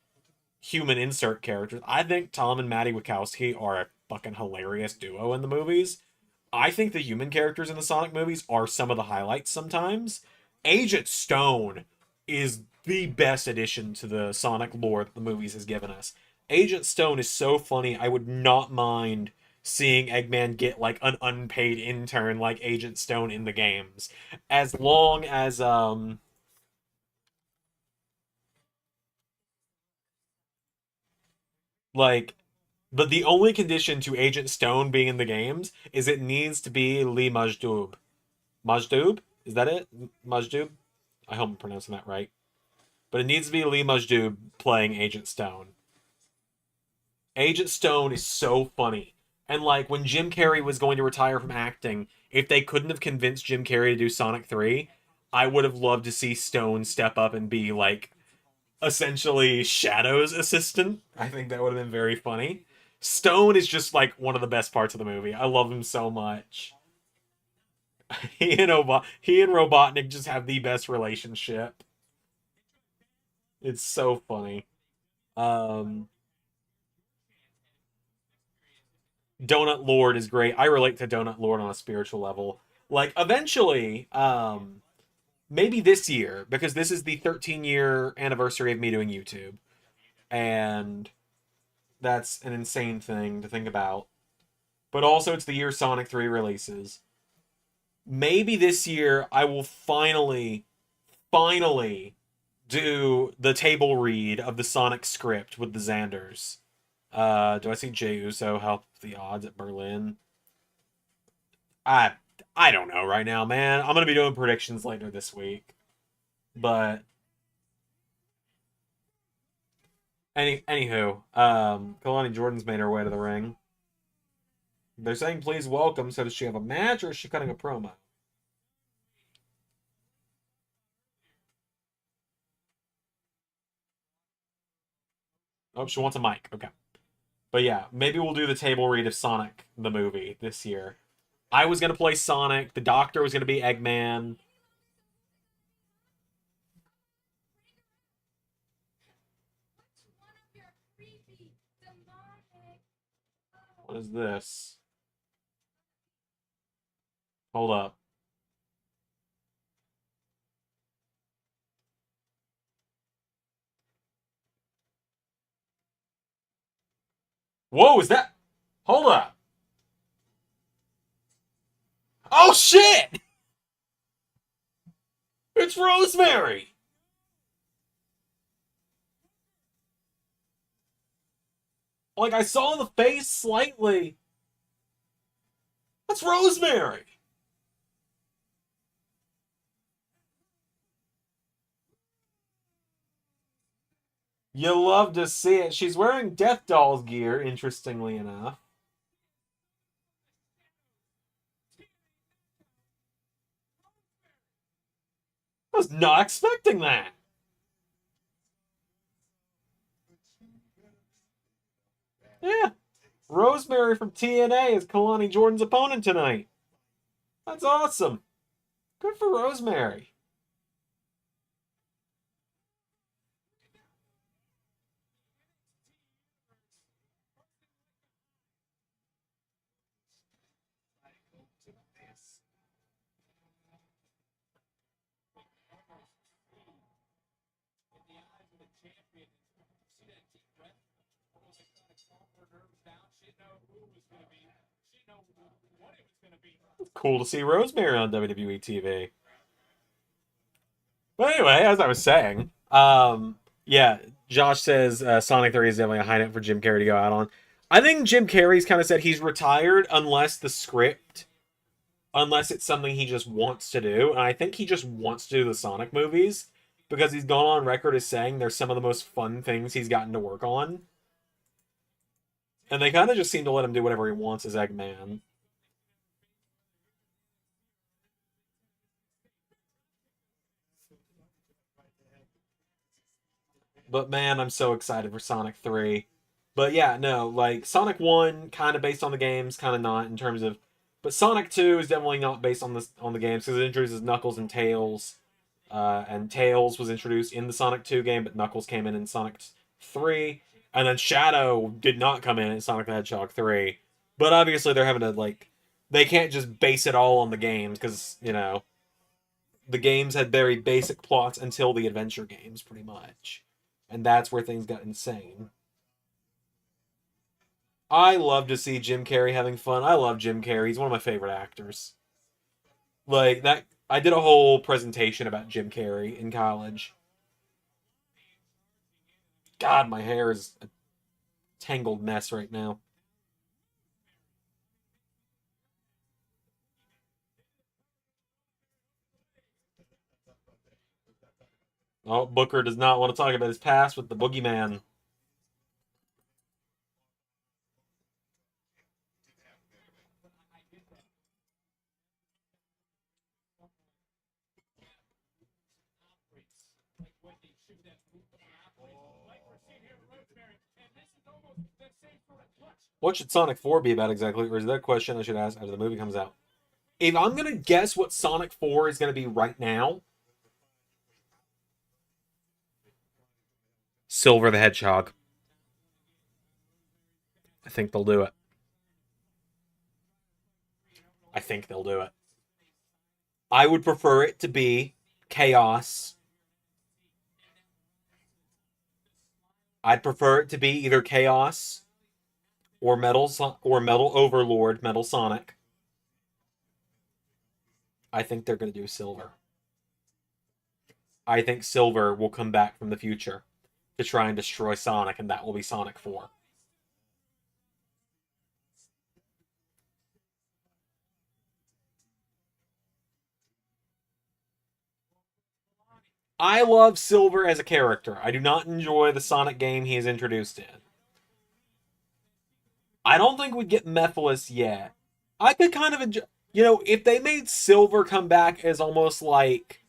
human insert characters. I think Tom and Maddie Wachowski are a fucking hilarious duo in the movies. I think the human characters in the Sonic movies are some of the highlights sometimes. Agent Stone is the best addition to the Sonic lore that the movies has given us. Agent Stone is so funny. I would not mind seeing Eggman get like an unpaid intern like Agent Stone in the games. As long as like but the only condition to Agent Stone being in the games is it needs to be Lee Majdoub. Majdoub? Is that it? Majdoub? I hope I'm pronouncing that right. But it needs to be Lee Majdoub playing Agent Stone. Agent Stone is so funny. And like when Jim Carrey was going to retire from acting, if they couldn't have convinced Jim Carrey to do Sonic 3, I would have loved to see Stone step up and be like essentially Shadow's assistant. I think that would have been very funny. Stone is just like one of the best parts of the movie. I love him so much. He and Robotnik just have the best relationship. It's so funny. Um, Donut Lord is great. I relate to Donut Lord on a spiritual level. Like eventually, maybe this year, because this is the 13-year anniversary of me doing YouTube. And that's an insane thing to think about. But also it's the year Sonic 3 releases. Maybe this year I will finally do the table read of the Sonic script with the Xanders. Do I see Jey Uso help the odds at Berlin? I don't know right now, man. I'm gonna be doing predictions later this week. But anywho, Kalani Jordan's made her way to the ring. They're saying please welcome, so does she have a match or is she cutting a promo? Oh, she wants a mic. Okay. But yeah, maybe we'll do the table read of Sonic, the movie, this year. I was going to play Sonic. The Doctor was going to be Eggman. What is this? Hold up. Whoa, is that... Hold up. Oh, shit! It's Rosemary! Like, I saw the face slightly. That's Rosemary! You love to see it. She's wearing Death Doll's gear, interestingly enough. I was not expecting that. Yeah. Rosemary from TNA is Kalani Jordan's opponent tonight. That's awesome. Good for Rosemary. Cool to see Rosemary on WWE TV. But anyway, as I was saying, yeah, Josh says Sonic 3 is definitely a high note for Jim Carrey to go out on. I think Jim Carrey's kind of said he's retired unless it's something he just wants to do. And I think he just wants to do the Sonic movies because he's gone on record as saying they're some of the most fun things he's gotten to work on. And they kind of just seem to let him do whatever he wants as Eggman. But man, I'm so excited for Sonic 3. But yeah, no, like Sonic 1 kind of based on the games, kind of not in terms of but Sonic 2 is definitely not based on the games because it introduces Knuckles and Tails. And Tails was introduced in the Sonic 2 game, but Knuckles came in Sonic 3. And then Shadow did not come in Sonic the Hedgehog 3. But obviously they're having to, like, they can't just base it all on the games because, you know, the games had very basic plots until the adventure games, pretty much. And that's where things got insane. I love to see Jim Carrey having fun. I love Jim Carrey. He's one of my favorite actors. Like, that, I did a whole presentation about Jim Carrey in college. God, my hair is a tangled mess right now. Oh, Booker does not want to talk about his past with the boogeyman. What should Sonic 4 be about exactly? Or is that a question I should ask after the movie comes out? If I'm going to guess what Sonic 4 is going to be right now, Silver the Hedgehog. I think they'll do it. I think they'll do it. I would prefer it to be Chaos. I'd prefer it to be either Chaos or Metal Overlord, Metal Sonic. I think they're going to do Silver. I think Silver will come back from the future to try and destroy Sonic, and that will be Sonic 4. I love Silver as a character. I do not enjoy the Sonic game he is introduced in. I don't think we'd get Mephiles yet. I could kind of enjoy... You know, if they made Silver come back as almost like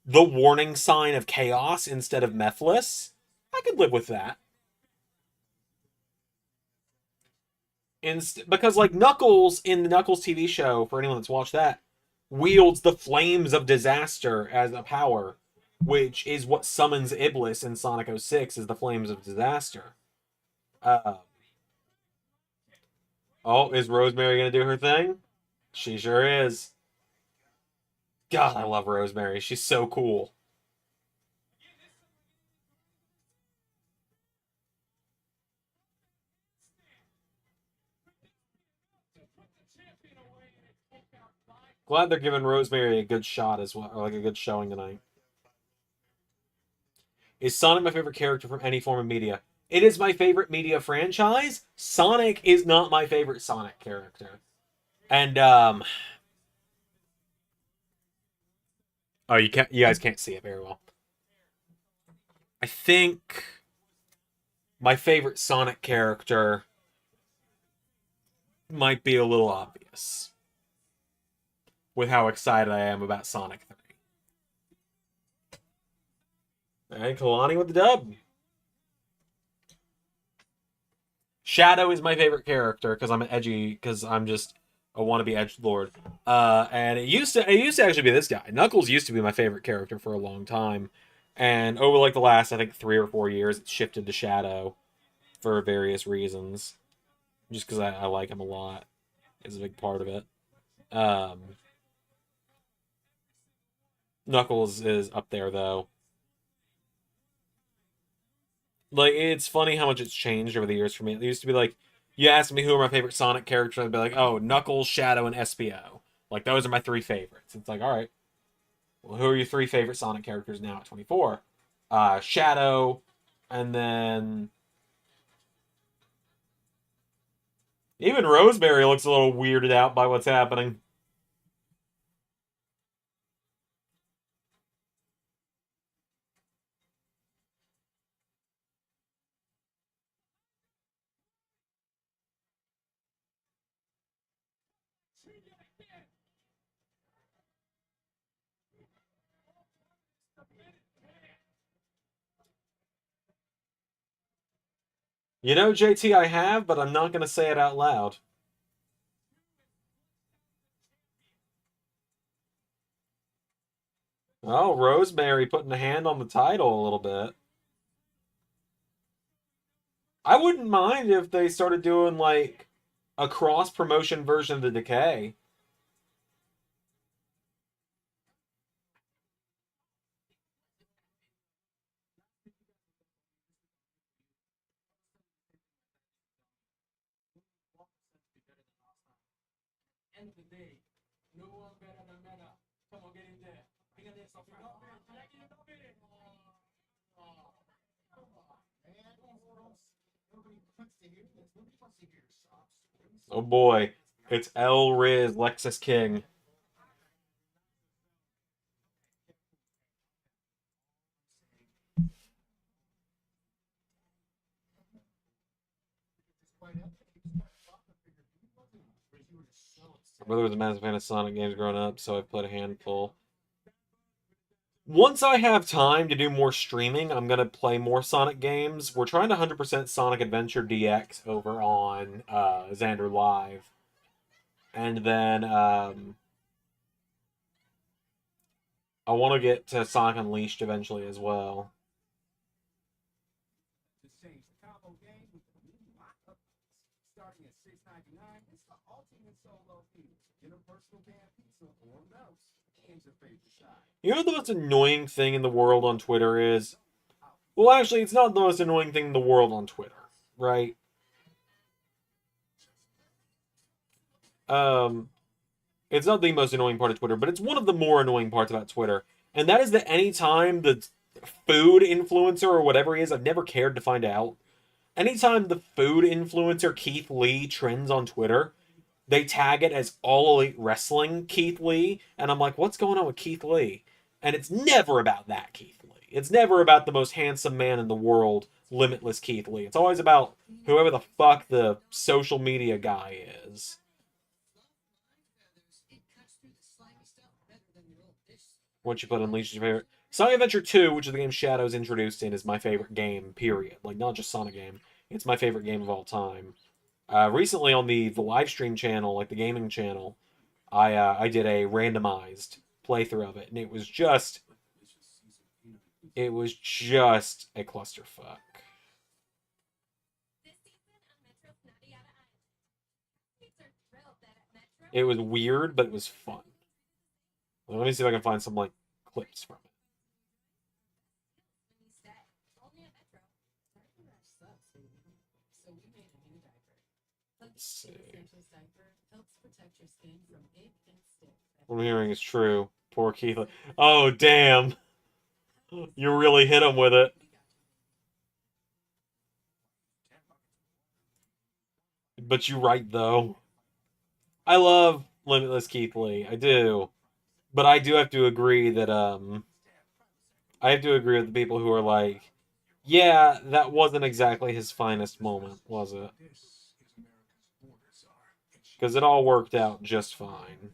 the warning sign of chaos instead of Mephiles, I could live with that. Because, like, Knuckles in the Knuckles TV show, for anyone that's watched that, wields the Flames of Disaster as a power, which is what summons Iblis in Sonic 06 is the Flames of Disaster. Oh, is Rosemary going to do her thing? She sure is. God, I love Rosemary. She's so cool. Glad they're giving Rosemary a good shot as well, or like a good showing tonight. Is Sonic my favorite character from any form of media? It is my favorite media franchise. Sonic is not my favorite Sonic character. And oh, you guys can't see it very well. I think my favorite Sonic character might be a little obvious with how excited I am about Sonic 3. And Kalani with the dub. Shadow is my favorite character because I'm just a wannabe edgelord. And it used to actually be this guy. Knuckles used to be my favorite character for a long time. And over like the last, I think, 3 or 4 years, it shifted to Shadow for various reasons. Just because I like him a lot is a big part of it. Knuckles is up there, though. Like, it's funny how much it's changed over the years for me. It used to be like, You asked me who are my favorite Sonic characters, I'd be like, oh, Knuckles, Shadow, and SPO. Like, those are my three favorites. It's like, all right, well, who are your three favorite Sonic characters now at 24? Shadow, and then even Rosemary looks a little weirded out by what's happening. You know, JT, I have, but I'm not going to say it out loud. Oh, Rosemary putting a hand on the title a little bit. I wouldn't mind if they started doing, like, a cross-promotion version of the Decay. Oh boy, it's El Riz, Lexus King. My brother was a massive fan of Sonic games growing up, so I've played a handful. Once I have time to do more streaming, I'm going to play more Sonic games. We're trying to 100% Sonic Adventure DX over on Xander Live. And then I want to get to Sonic Unleashed eventually as well. You know the most annoying thing in the world on Twitter is? Well, actually, it's not the most annoying thing in the world on Twitter, right? It's not the most annoying part of Twitter, but it's one of the more annoying parts about Twitter. And that is that anytime the food influencer or whatever he is, I've never cared to find out. Anytime the food influencer Keith Lee trends on Twitter, they tag it as All Elite Wrestling Keith Lee, and I'm like, what's going on with Keith Lee? And it's never about that Keith Lee. It's never about the most handsome man in the world, Limitless Keith Lee. It's always about whoever the fuck the social media guy is. Once you put Unleashed your favorite. Sonic Adventure 2, which is the game Shadow's introduced in, is my favorite game, period. Like, not just Sonic game. It's my favorite game of all time. Recently on the live stream channel, like the gaming channel, I did a randomized playthrough of it, and it was just a clusterfuck. It was weird, but it was fun. Let me see if I can find some like clips from it. Let's see. What I'm hearing is true. Poor Keith. Oh, damn. You really hit him with it. But you're right, though. I love Limitless Keith Lee. I do. But I do have to agree that, I have to agree with the people who are like, yeah, that wasn't exactly his finest moment, was it? Because it all worked out just fine.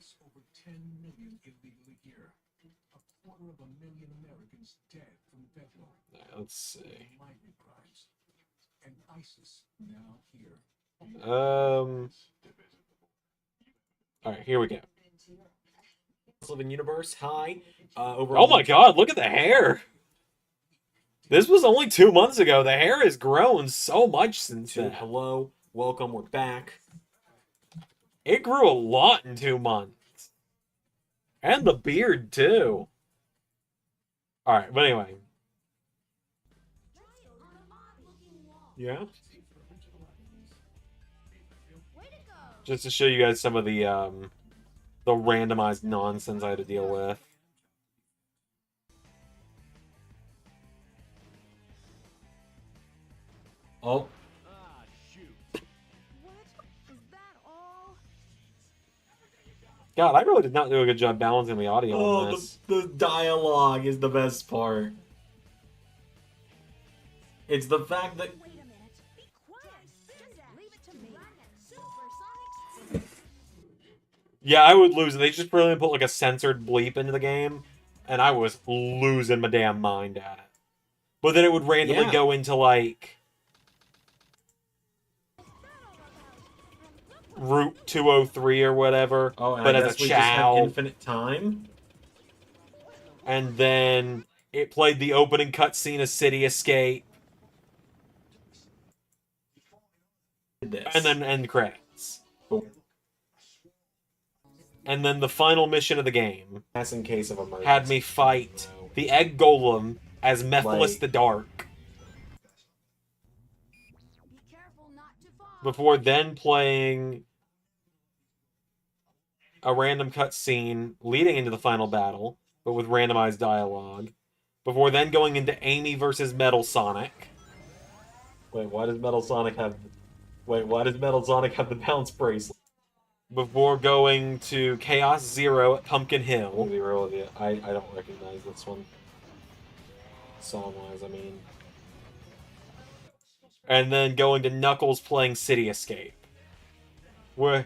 Let's see. Alright, here we go. Living Universe, hi. Oh my god, look at the hair! This was only 2 months ago. The hair has grown so much since then. Hello, welcome, we're back. It grew a lot in 2 months. And the beard, too. Alright, but anyway. Yeah? Just to show you guys some of the randomized nonsense I had to deal with. Oh. Ah, shoot. What? Is that all? God, I really did not do a good job balancing the audio on Oh, this. the dialogue is the best part. It's the fact that Wait a minute. Be quiet. Just leave it to me. Supersonic. Yeah, I would lose it. They just really put like a censored bleep into the game, and I was losing my damn mind at it. But then it would randomly Yeah. go into like Route 203 or whatever, oh, and but I as guess a we just have chow. infinite time. And then it played the opening cutscene of City Escape, and then end credits. And then the final mission of the game That's in case of emergency. had me fight the Egg Golem as Mephiles Like- the Dark, Be careful not to fall. before then playing a random cutscene leading into the final battle, but with randomized dialogue, before then going into Amy versus Metal Sonic. Wait, why does Metal Sonic have the bounce bracelet? Before going to Chaos Zero at Pumpkin Hill. To be real with you, I don't recognize this one. Song-wise, I mean. And then going to Knuckles playing City Escape. Where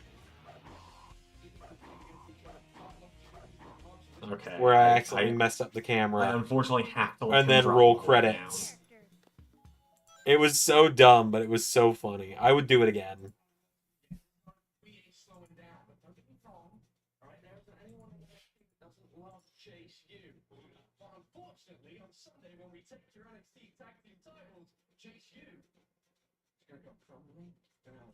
Okay. I accidentally messed up the I camera. unfortunately have to. And then drop roll the whole credits. down. It was so dumb, but it was so funny. I would do it again. Unfortunately, on Sunday when we take your NXT Tag Team titles, chase you. It's gonna go probably down.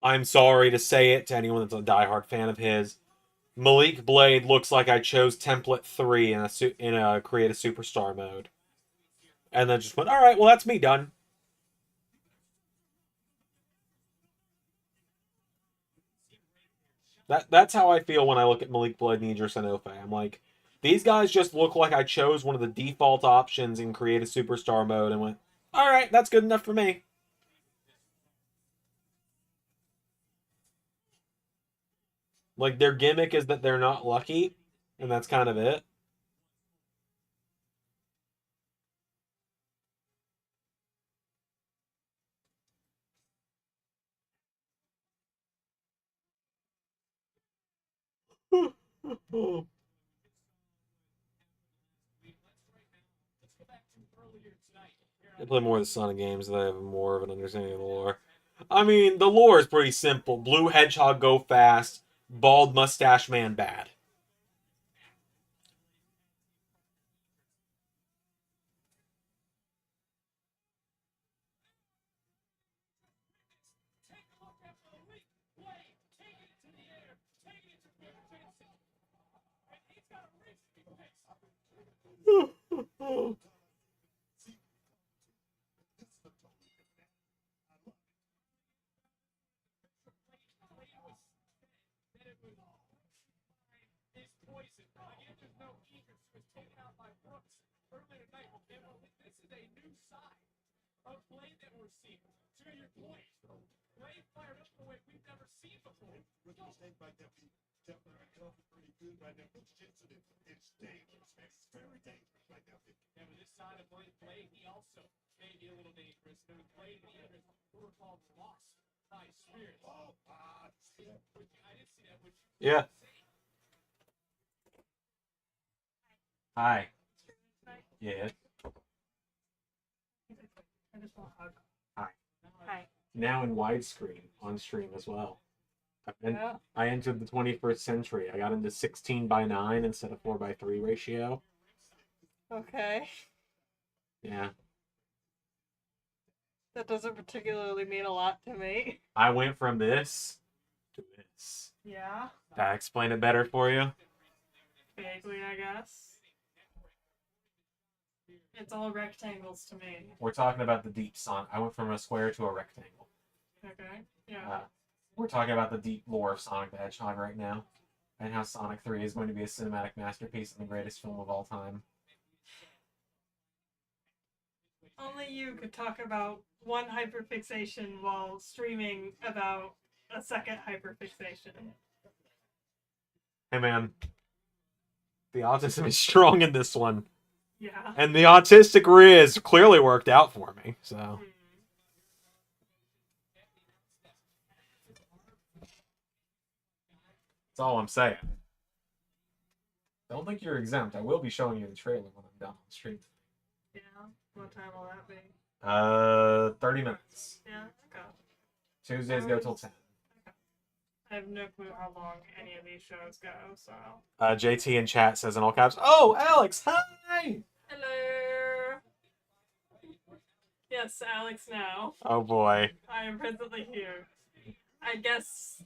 I'm sorry to say it to anyone that's a diehard fan of his. Malik Blade looks like I chose template 3 in a create a superstar mode. And then just went, alright, well that's me done. That's how I feel when I look at Malik Blade and Idris Enofe. I'm like, these guys just look like I chose one of the default options in create a superstar mode and went, alright, that's good enough for me. Like, their gimmick is that they're not lucky, and that's kind of it. I play more of the Sonic games that I have more of an understanding of the lore. I mean, the lore is pretty simple. Blue Hedgehog go fast, bald mustache man bad. Yeah. Hi. Yeah. Hi. Hi. Now in widescreen on stream as well. I entered the 21st century. I got into 16:9 instead of 4:3 ratio. Okay. Yeah. That doesn't particularly mean a lot to me. I went from this to this. Yeah, Did I explain it better for you? vaguely, I guess. It's all rectangles to me. We're talking about the deep Sonic. I went from a square to a rectangle. Okay, yeah. We're talking about the deep lore of Sonic the Hedgehog right now, and how Sonic 3 is going to be a cinematic masterpiece and the greatest film of all time. Only you could talk about one hyperfixation while streaming about a second hyperfixation. Hey man, the autism is strong in this one. Yeah. And the autistic Riz clearly worked out for me, so. That's all I'm saying. Don't think you're exempt. I will be showing you the trailer when I'm done on stream. Yeah. What time will that be? 30 minutes. Yeah, go. Tuesdays go till 10. I have no clue how long any of these shows go, so. JT in chat says in all caps, "Oh, Alex, hi!" Hello! Yes, Alex now. Oh boy. I am presently here. I guess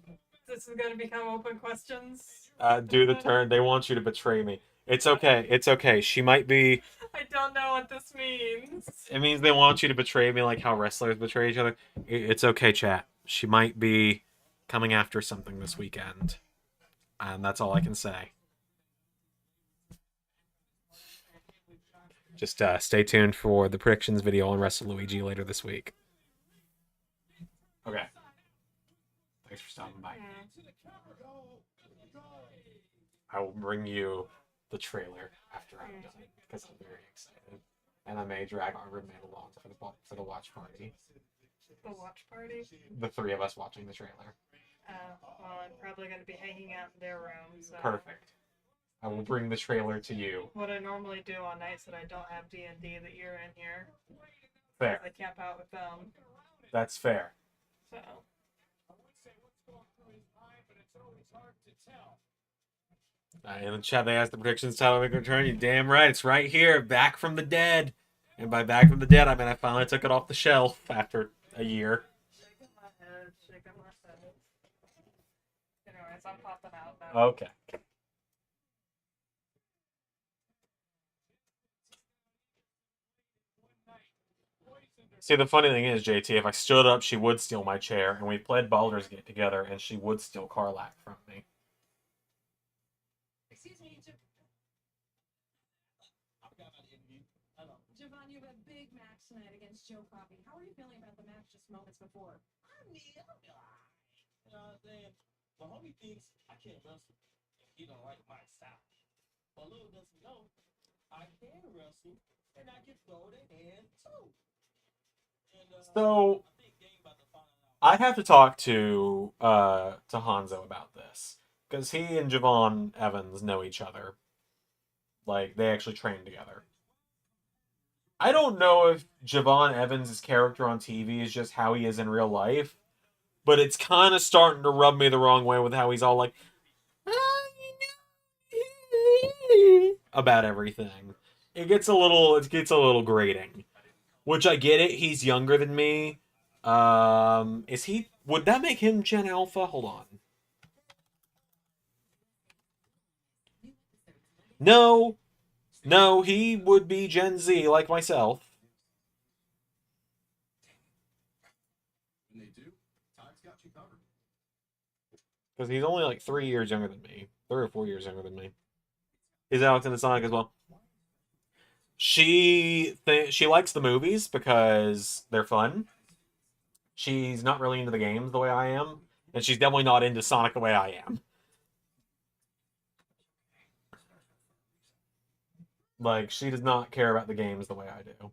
this is going to become open questions. Do the turn. They want you to betray me. It's okay. It's okay. She might be... I don't know what this means. It means they want you to betray me like how wrestlers betray each other. It's okay, chat. She might be coming after something this weekend. And that's all I can say. Just stay tuned for the predictions video on Wrestle Luigi later this week. Okay. Thanks for stopping by. I will bring you the trailer after I'm done because I'm very excited, and I may drag our roommate along for the watch party. The watch party? The three of us watching the trailer. Well, I'm probably going to be hanging out in their room. So. Perfect. I will bring the trailer to you. What I normally do on nights that I don't have D&D that you're in here. Fair. I camp out with them. That's fair. So. In the chat, they asked the predictions title make a return. You damn right, it's right here, Back from the Dead. And by Back from the Dead, I mean I finally took it off the shelf after a year. Shaking my head, shaking my head. Anyways, I'm popping out now. Okay. See, the funny thing is, JT, if I stood up, she would steal my chair, and we played Baldur's Gate together, and she would steal Karlach from me. Excuse me, Javon, you have a big match tonight against Joe Coffey. How are you feeling about the match just moments before? I'm alright. You know what I'm saying? My homie thinks I can't wrestle. He don't like my style. But little does he know, I can wrestle, and I can throw the hand too. So, I have to talk to Hanzo about this. Because he and Javon Evans know each other. Like, they actually train together. I don't know if Javon Evans' character on TV is just how he is in real life, but it's kind of starting to rub me the wrong way with how he's all like, about everything. It gets a little grating. Which I get it, he's younger than me. Would that make him Gen Alpha? Hold on. No, he would be Gen Z like myself. Because he's only like 3 years younger than me. 3 or 4 years younger than me. He's Alex in the Sonic as well. She likes the movies because they're fun. She's not really into the games the way I am. And she's definitely not into Sonic the way I am. Like, she does not care about the games the way I do.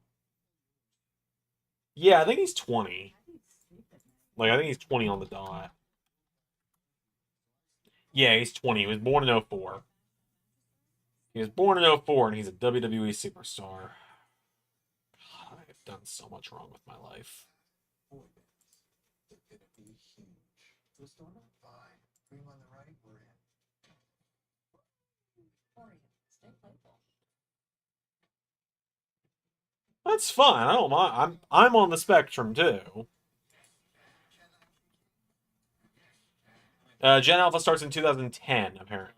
Yeah, I think he's 20. Like, I think he's 20 on the dot. Yeah, he's 20. He was born in 04. He was born in 04, and he's a WWE superstar. God, I've done so much wrong with my life. That's fine. I don't mind. I'm on the spectrum too. Gen Alpha starts in 2010, apparently.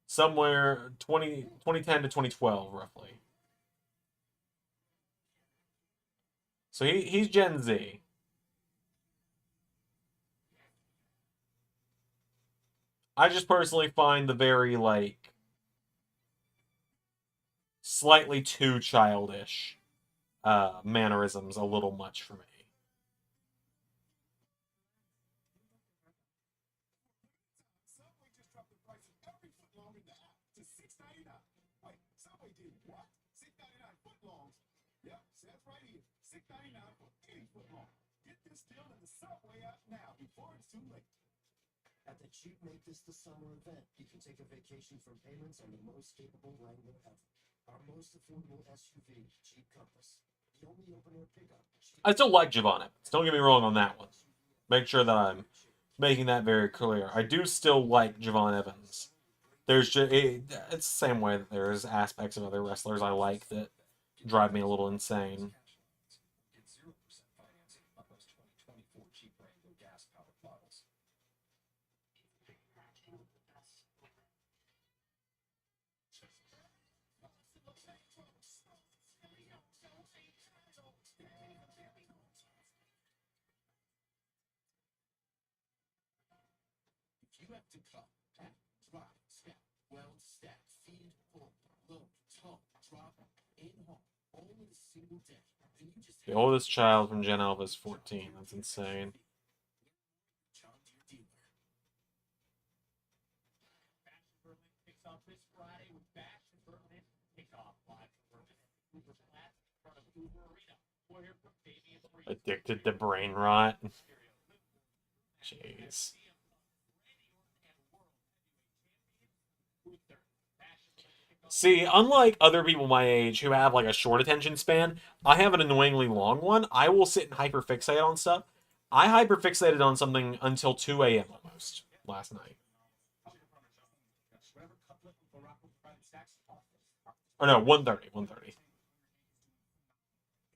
Somewhere 2010 to 2012, roughly. So he's Gen Z. I just personally find the very, like, slightly too childish mannerisms a little much for me. At the cheap Make This the Summer event, you can take a vacation from payments on the most capable Wrangler ever. Our most affordable SUV, Jeep Compass. The only open-air pickup. I still like Javon Evans. Don't get me wrong on that one. Make sure that I'm making that very clear. I do still like Javon Evans. There's just, it's the same way that there's aspects of other wrestlers I like that drive me a little insane. Get 0% financing on those 2024 Jeep Wrangler gas-powered models. You have to cut, pack, dry, stack, weld, stack, feed, pull, load, tow, drop, in haul, all in a single day. Then you just The oldest child from Gen Alpha is 14. That's insane. John Deere dealer. Bash in Berlin kicks off this Friday with Bash in Berlin kickoff live from Berlin at Uber Flats in front of Uber Arena. We'll hear from Damian Priest. Addicted to brain rot. Jeez. See, unlike other people my age who have like a short attention span, I have an annoyingly long one. I will sit and hyperfixate on stuff. I hyperfixated on something until 2 a.m. almost last night. Or no, 1:30. 1:30.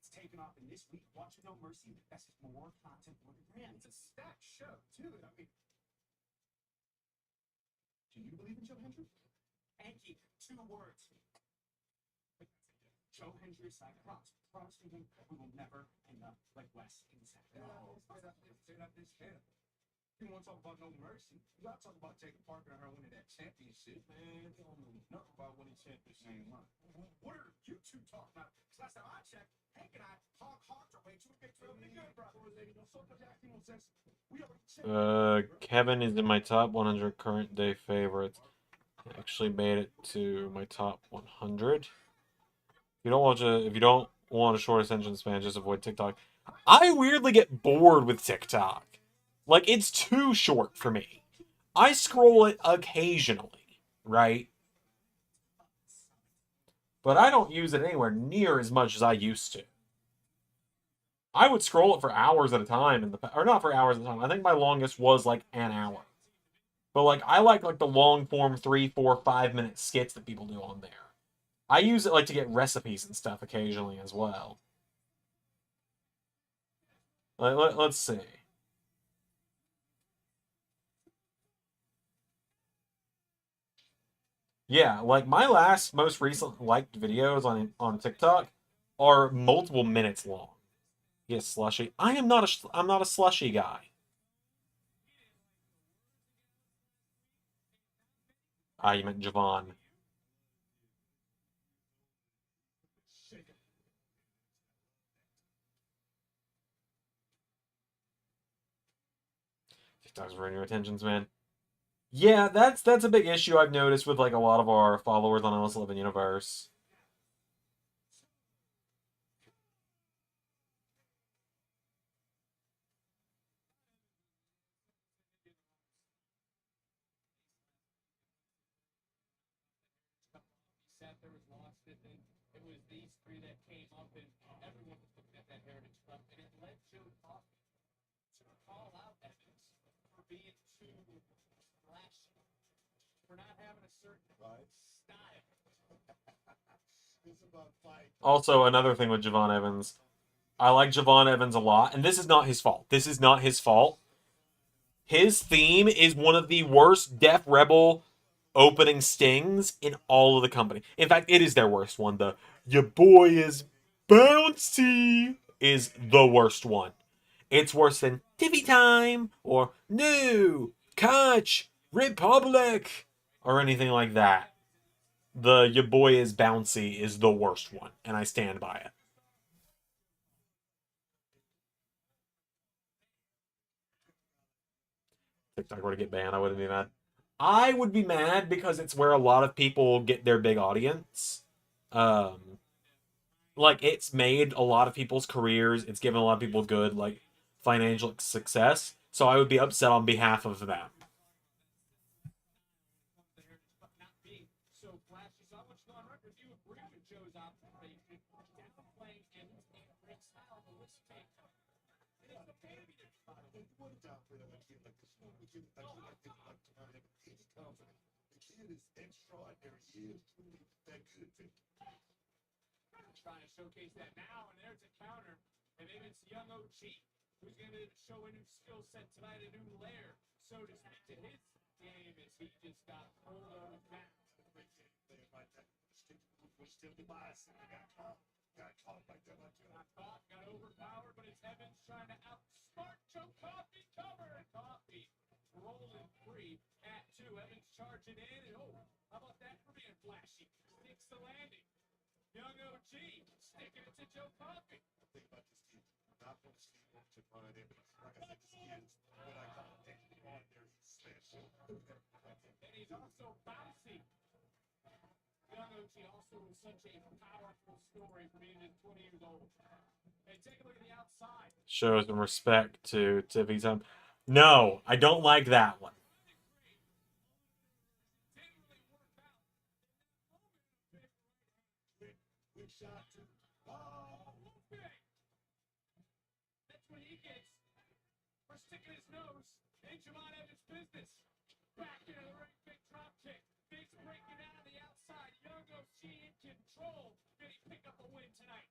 It's taken off in this week. Watch No Mercy. That's just more content for the brand. It's a stacked show, too. I mean, do you believe in Joe Hendry? Hanky, 2 words. Joe Hendry aside, promise to him we will never end up like Wes in the center. No, say that this can't. You want to talk about No Mercy? You got to talk about Jacob Parker and her winning that championship, man. They don't know nothing about winning championships. What are you two talking about? Because last time I checked, Hank and I hog our way to a Big 12 and good, brother. Kevin is in my top 100 current day favorites. I actually made it to my top 100. If you don't want a short attention span, just avoid TikTok. I weirdly get bored with TikTok. Like, it's too short for me. I scroll it occasionally, right? But I don't use it anywhere near as much as I used to. I would scroll it for hours at a time or not for hours at a time. I think my longest was like an hour. But like I like the long form 3, 4, 5 minute skits that people do on there. I use it like to get recipes and stuff occasionally as well. Let's see. Yeah, like my most recent liked videos on TikTok are multiple minutes long. Yes, slushy. I'm not a slushy guy. Ah, you meant Javon. TikTok's ruining your attentions, man. Yeah, that's a big issue I've noticed with like a lot of our followers on Almost Living Universe. There was lost it, and it was these 3 that came up, and everyone was looking at that Heritage Cup, and it led Joe Coffey to call out Evans for being too flashy. for not having a certain style. It's about fight. Also, another thing with Javon Evans, I like Javon Evans a lot, and this is not his fault. This is not his fault. His theme is one of the worst Def Rebel opening stings in all of the company. In fact, it is their worst one. The "Your boy is bouncy" is the worst one. It's worse than "Tiffy Time" or "No, Catch, Republic" or anything like that. The "Your boy is bouncy" is the worst one, and I stand by it. TikTok were to get banned, I wouldn't be mad. I would be mad because it's where a lot of people get their big audience. Um, like it's made a lot of people's careers. It's given a lot of people good like financial success. So I would be upset on behalf of them. Not me. So, Flash, you saw what's going on record. You agree with Joe's observation. Tampa playing in great style, but let's take it is okay to be there. What a job for a kid like this one. The kid actually like this like tonight. He's confident. The kid is extraordinary. He is truly that good. Trying to showcase that now, and there's a counter. And maybe it's young OG who's going to show a new skill set tonight, a new layer, so to speak, to his game as he just got pulled on his back. Was still the bias. Got caught like that. Got overpowered, but it's Evans trying to outsmart Joe Coffey. Cover Coffey rolling free at 2. Evans charging in, and how about that for being flashy? Sticks the landing. Young OG sticking it to Joe Coffey. Think about this kid. Not going to sleep on Javon Evans. Like I said, this kid is what I call extraordinary special. And he's also bouncy. Young OG also was such a powerful story for being 20 years old. Hey, take a look at the outside. Show some respect to Tiffy Time. No, I don't like that one. Good shot to That's what he gets for sticking his nose in Javon Evans' business. Back into the ring, big drop kick. Big's breaking out on the outside. Young OG in control. Did he pick up a win tonight?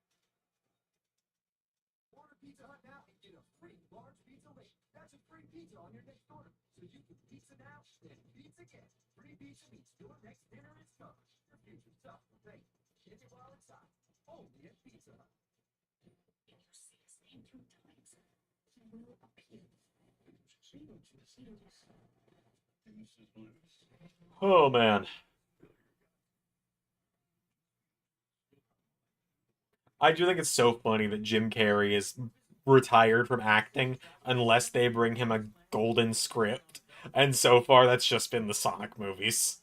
Order Pizza Hut now and get a free large pizza late. That's a free pizza on your next order. So you can pizza now and pizza again. Free pizza means your next dinner is covered. Your future's tough to think. Get it while it's hot. Only at Pizza Hut. If you say his name 3 times, he will appear. Oh man. I do think it's so funny that Jim Carrey is retired from acting unless they bring him a golden script. And so far that's just been the Sonic movies.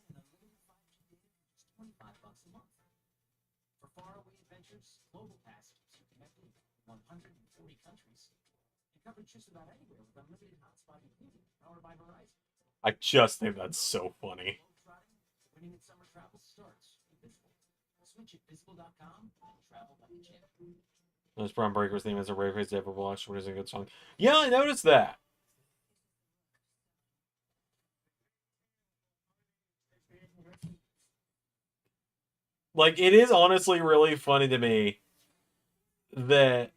$25 a month. For faraway adventures, global passes are connected in 140 countries. You cover just about anywhere with unlimited hotspot included, powered by Verizon. I just think that's so funny. Winning in summer travel starts with Visible. Switch at visible.com and travel like a champ. Those Brown Breakers theme is a rare crazy ever watched. What is a good song? Yeah, I noticed that. Like, it is honestly really funny to me that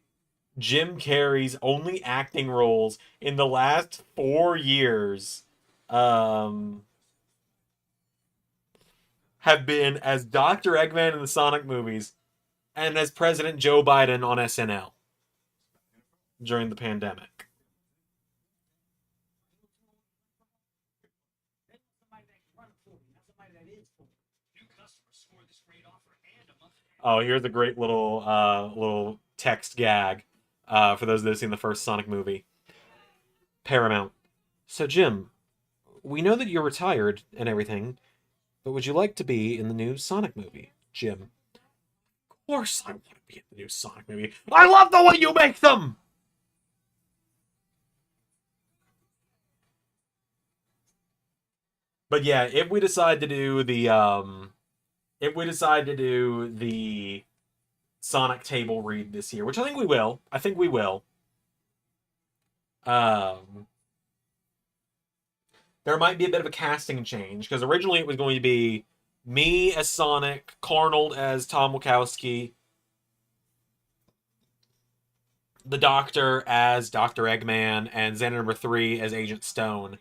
Jim Carrey's only acting roles in the last 4 years have been as Dr. Eggman in the Sonic movies and as President Joe Biden on SNL during the pandemic. Oh, here's a great little text gag for those that have seen the first Sonic movie. Paramount. So, Jim, we know that you're retired and everything, but would you like to be in the new Sonic movie? Jim. Of course I want to be in the new Sonic movie. I love the way you make them! But yeah, if we decide to do the Sonic table read this year, which I think we will. there might be a bit of a casting change, because originally it was going to be me as Sonic, Carnold as Tom Wachowski, the Doctor as Dr. Eggman, and Xander number 3 as Agent Stone.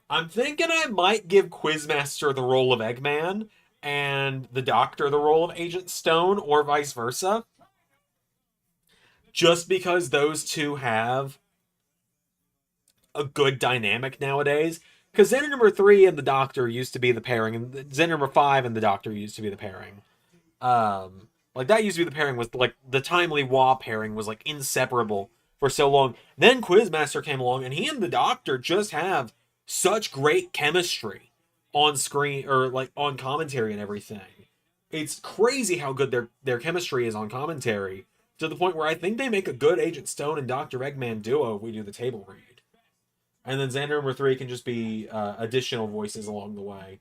I'm thinking I might give Quizmaster the role of Eggman and the Doctor the role of Agent Stone, or vice versa. Just because those two have a good dynamic nowadays. Because Xander number 3 and the Doctor used to be the pairing, and Xander number 5 and the Doctor used to be the pairing. Like, that used to be the pairing, was like the Timely Wah pairing was like inseparable for so long. Then Quizmaster came along, and he and the Doctor just have such great chemistry on screen, or like on commentary and everything. It's crazy how good their chemistry is on commentary, to the point where I think they make a good Agent Stone and Dr. Eggman duo if we do the table read. And then Xander number 3 can just be additional voices along the way.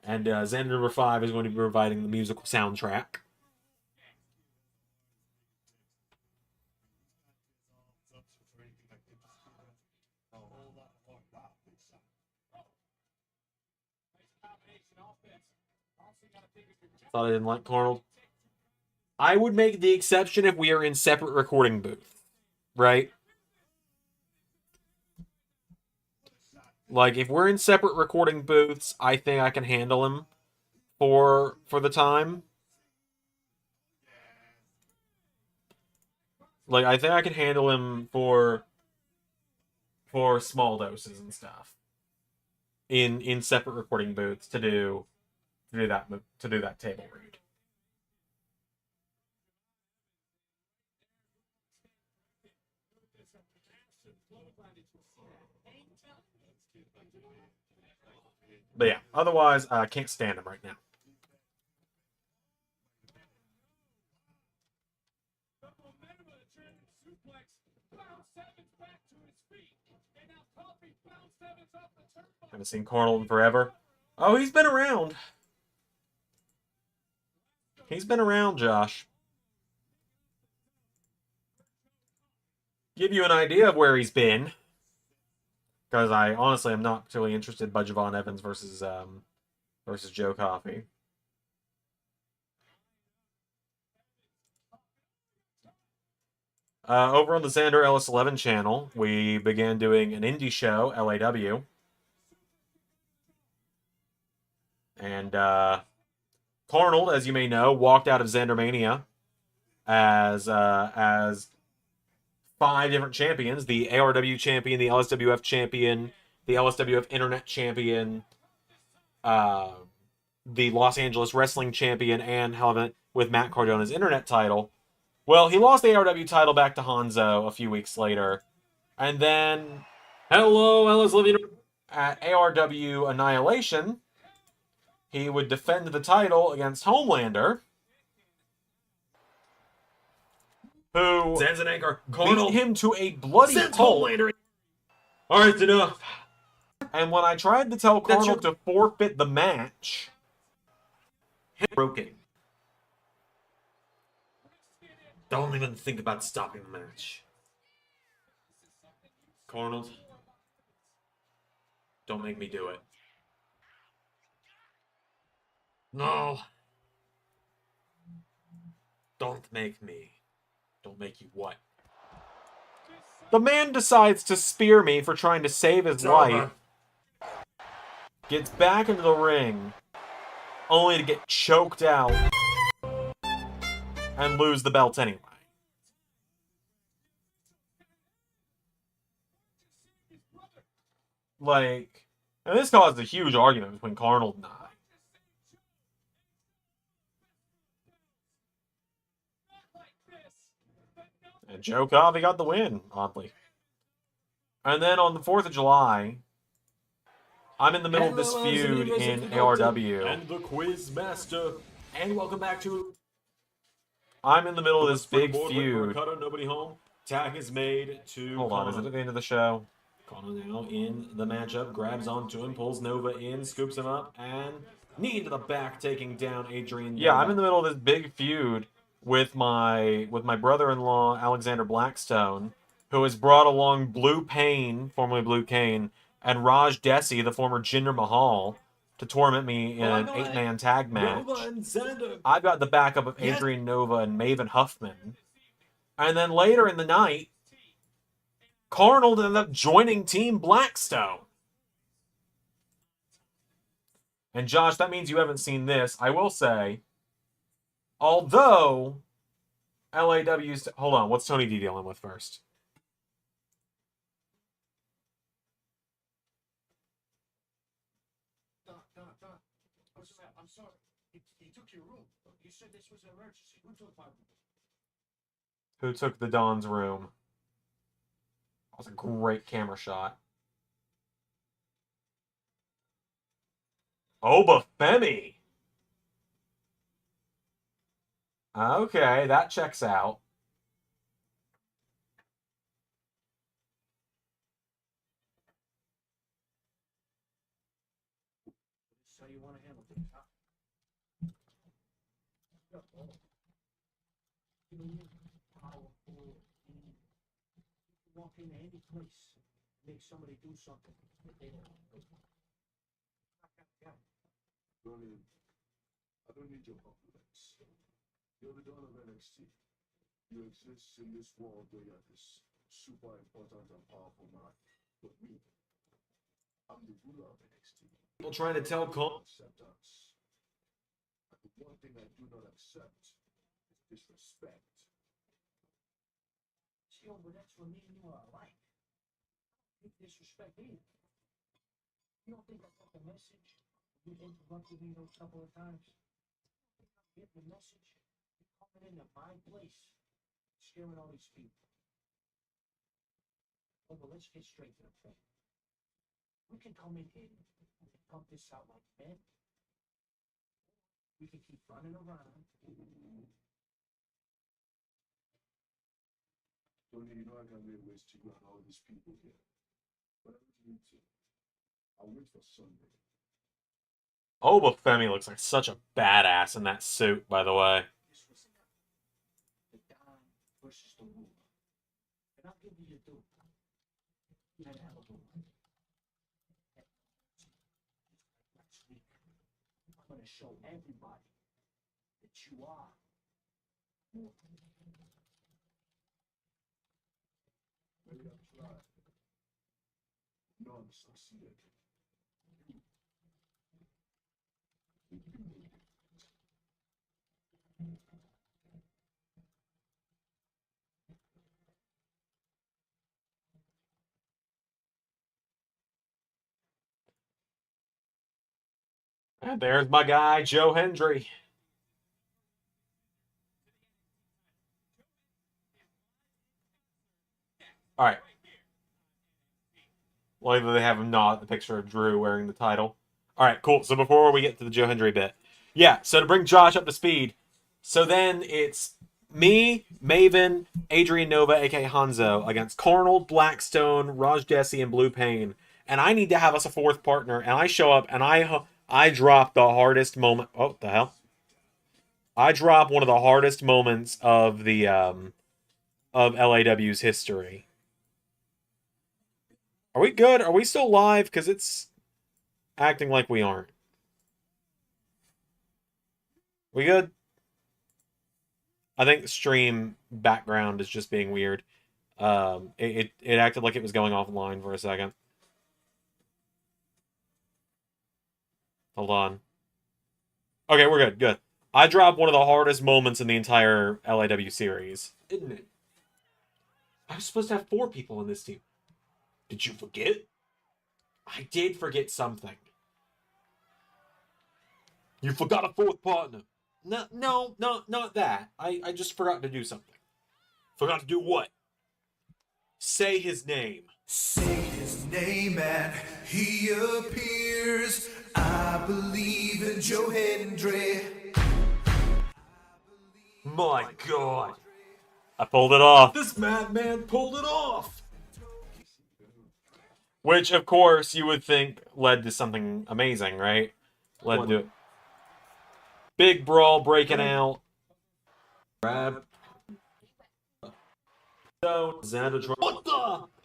And Xander number 5 is going to be providing the musical soundtrack. Thought I didn't like Carnold. I would make the exception if we are in separate recording booths, right? Like, if we're in separate recording booths, I think I can handle him for the time. Like, I think I can handle him for small doses and stuff in separate recording booths to do that table read. But yeah, otherwise, I can't stand him right now. Haven't seen Carnold in forever. Oh, he's been around. He's been around, Josh. Give you an idea of where he's been. Because I honestly am not particularly interested by Javon Evans versus Joe Coffey. Over on the Xander Ellis 11 channel, we began doing an indie show, LAW. And Carnold, as you may know, walked out of Xandermania as 5 different champions: the ARW champion, the LSWF champion, the LSWF Internet champion, the Los Angeles Wrestling champion, and however, with Matt Cardona's Internet title. Well, he lost the ARW title back to Hanzo a few weeks later. And then, hello, Ellis Living at ARW Annihilation, he would defend the title against Homelander, who Zanzananker, beat him to a bloody pulp. Homelander. All right, enough. And when I tried to tell Carnold to forfeit the match, Broken. Don't even think about stopping the match. Carnold, don't make me do it. No. Don't make me. Don't make you what? the man decides to spear me for trying to save his life, gets back into the ring, only to get choked out and lose the belt anyway. Like, and this caused a huge argument between Carnold and I. And Joe Coffey got the win, oddly. And then on the 4th of July, I'm in the middle of this feud in ARW. And the Quizmaster. And welcome back to... I'm in the middle of this big feud. Nobody home. Tag is made to... Hold on, is it at the end of the show? Connor now in the matchup, grabs onto him, pulls Nova in, scoops him up, and knee into the back, taking down Adrian. Yeah, I'm in the middle of this big feud with my brother-in-law, Alexander Blackstone, who has brought along Blue Payne, formerly Blue Kane, and Raj Desi, the former Jinder Mahal, to torment me in an 8-man tag match. I've got the backup of Adrian Nova and Maven Huffman. And then later in the night, Carnold ended up joining Team Blackstone. And Josh, that means you haven't seen this. I will say, although LAW's... Hold on, what's Tony D dealing with first? Doc, I'm sorry. He took your room. You said this was an emergency. Who took my room? Who took the Don's room? That was a great camera shot. Obafemi. Okay, that checks out. So you want to handle things, huh? Powerful. Walk into any place, make somebody do something that they don't know. Berlin, I don't need your compliments. You're the dawn of NXT. You exist in this world where you're this super important and powerful man. But me, I'm the ruler of NXT. People trying to tell Acceptance. And the one thing I do not accept is disrespect. See, but that's what me and you are alike. I don't disrespect either. You don't think I got the message? You interrupted me those couple of times. Get the message? You're coming into my place, scaring all these people. Oh, but let's get straight to the point. We can come in here and pump this out like men. We can keep running around. Tony, you know I can lay waste to you and all these people here. But I don't need to. I'll wait for Sunday. Obafemi looks like such a badass in that suit, by the way. This was the Don versus the ruler. And I'll give you your due. You had a hell of a run. Next week, I'm going to show everybody that you are more. Maybe I've tried. None succeeded. And there's my guy, Joe Hendry. All right. Well, they have him not the picture of Drew wearing the title. All right, cool. So before we get to the Joe Hendry bit, yeah. So to bring Josh up to speed, so then it's me, Maven, Adrian Nova, aka Hanzo, against Carnold, Blackstone, Raj Desi, and Blue Payne, and I need to have us a fourth partner. And I show up, and I drop the hardest moment. Oh, the hell! I drop one of the hardest moments of the of LAW's history. Are we good? Are we still live? Because it's acting like we aren't. We good? I think the stream background is just being weird. It acted like it was going offline for a second. Hold on. Okay, we're good. Good. I dropped one of the hardest moments in the entire LAW series. Isn't it? I was supposed to have 4 people in this team. Did you forget? I did forget something. You forgot a 4th partner. No, not that. I just forgot to do something. Forgot to do what? Say his name. Say his name and he appears. I believe in Joe Hendry. My God. I pulled it off. This madman pulled it off. Which, of course, you would think led to something amazing, right? Led to big brawl breaking out. Grab. So, Xander. What the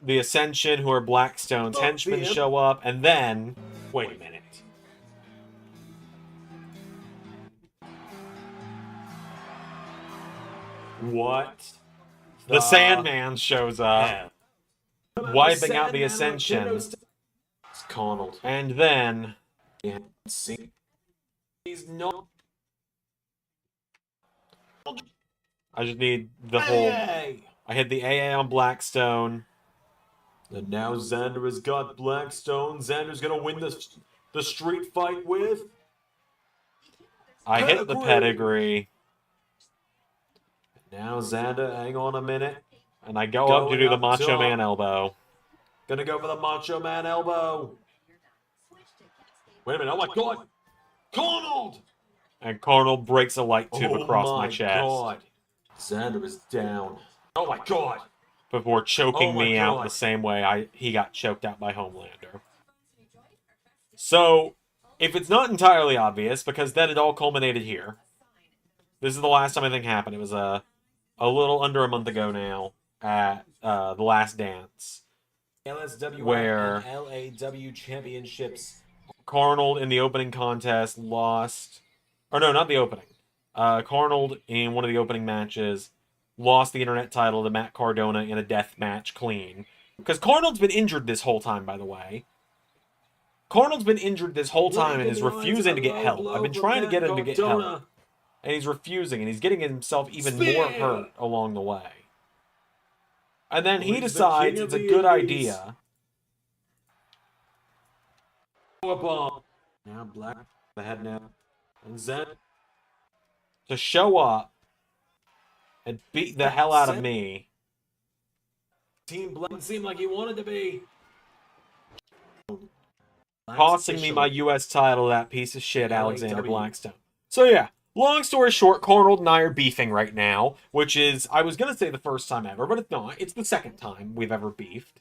The Ascension, who are Blackstone's henchmen, show up, and then... Wait a minute. What? The Sandman shows up, wiping out the Ascension. It's Connell. And then... He's not... I just need the whole... I hit the AA on Blackstone. And now Xander has got Blackstone. Xander's gonna win the street fight with... I hit the pedigree. Now Xander, hang on a minute. And I go up to do the Macho Man elbow. Gonna go for the Macho Man elbow. Wait a minute, oh my god! Cornald! And Cornald breaks a light tube across my chest. God. Xander is down. Oh my god! Before choking me out the same way he got choked out by Homelander. So, if it's not entirely obvious, because then it all culminated here. This is the last time anything happened. It was a little under a month ago now at The Last Dance. LSW where LAW championships. Carnold in the opening contest lost. Or no, not the opening. Carnold in one of the opening matches lost the internet title to Matt Cardona in a death match clean. Because Carnold's been injured this whole time, by the way. Carnold's been injured this whole time and is refusing to get help. I've been trying to get him to get help. And he's refusing, and he's getting himself even more hurt along the way. And then he decides it's a good idea. Now Black, the head now. And Zen to show up and beat the hell out of me. Team Black seemed like he wanted to be. Costing me my U.S. title, that piece of shit, Alexander Blackstone. So yeah, long story short, Cornald and I are beefing right now, which is, I was going to say the first time ever, but it's not. It's the second time we've ever beefed.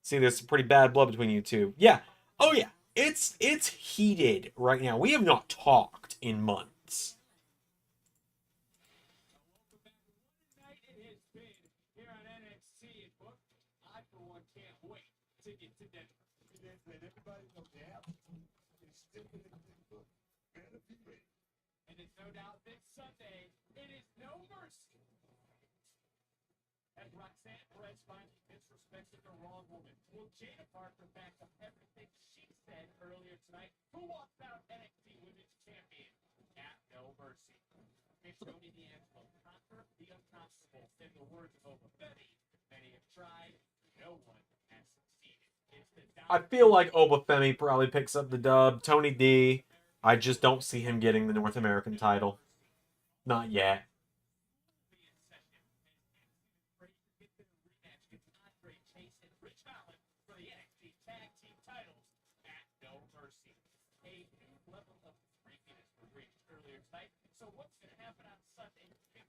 See, there's some pretty bad blood between you two. Yeah. Oh yeah. It's heated right now. We have not talked in months. Here on NXT, but I for one can't wait to get to Denver. Everybody knows the album is still in the book. And it's no doubt this Sunday, it is no mercy. As Roxanne Perez finally disrespected the wrong woman, will Jada Parker back up everything she said earlier tonight? Who walks out NXT Women's Champion at no mercy? If Tony D'Angelo conquer the unconscionable, in the words of Oba Femi, many have tried, no one has succeeded. I feel like Oba Femi probably picks up the dub. Tony D, I just don't see him getting the North American title. Not yet.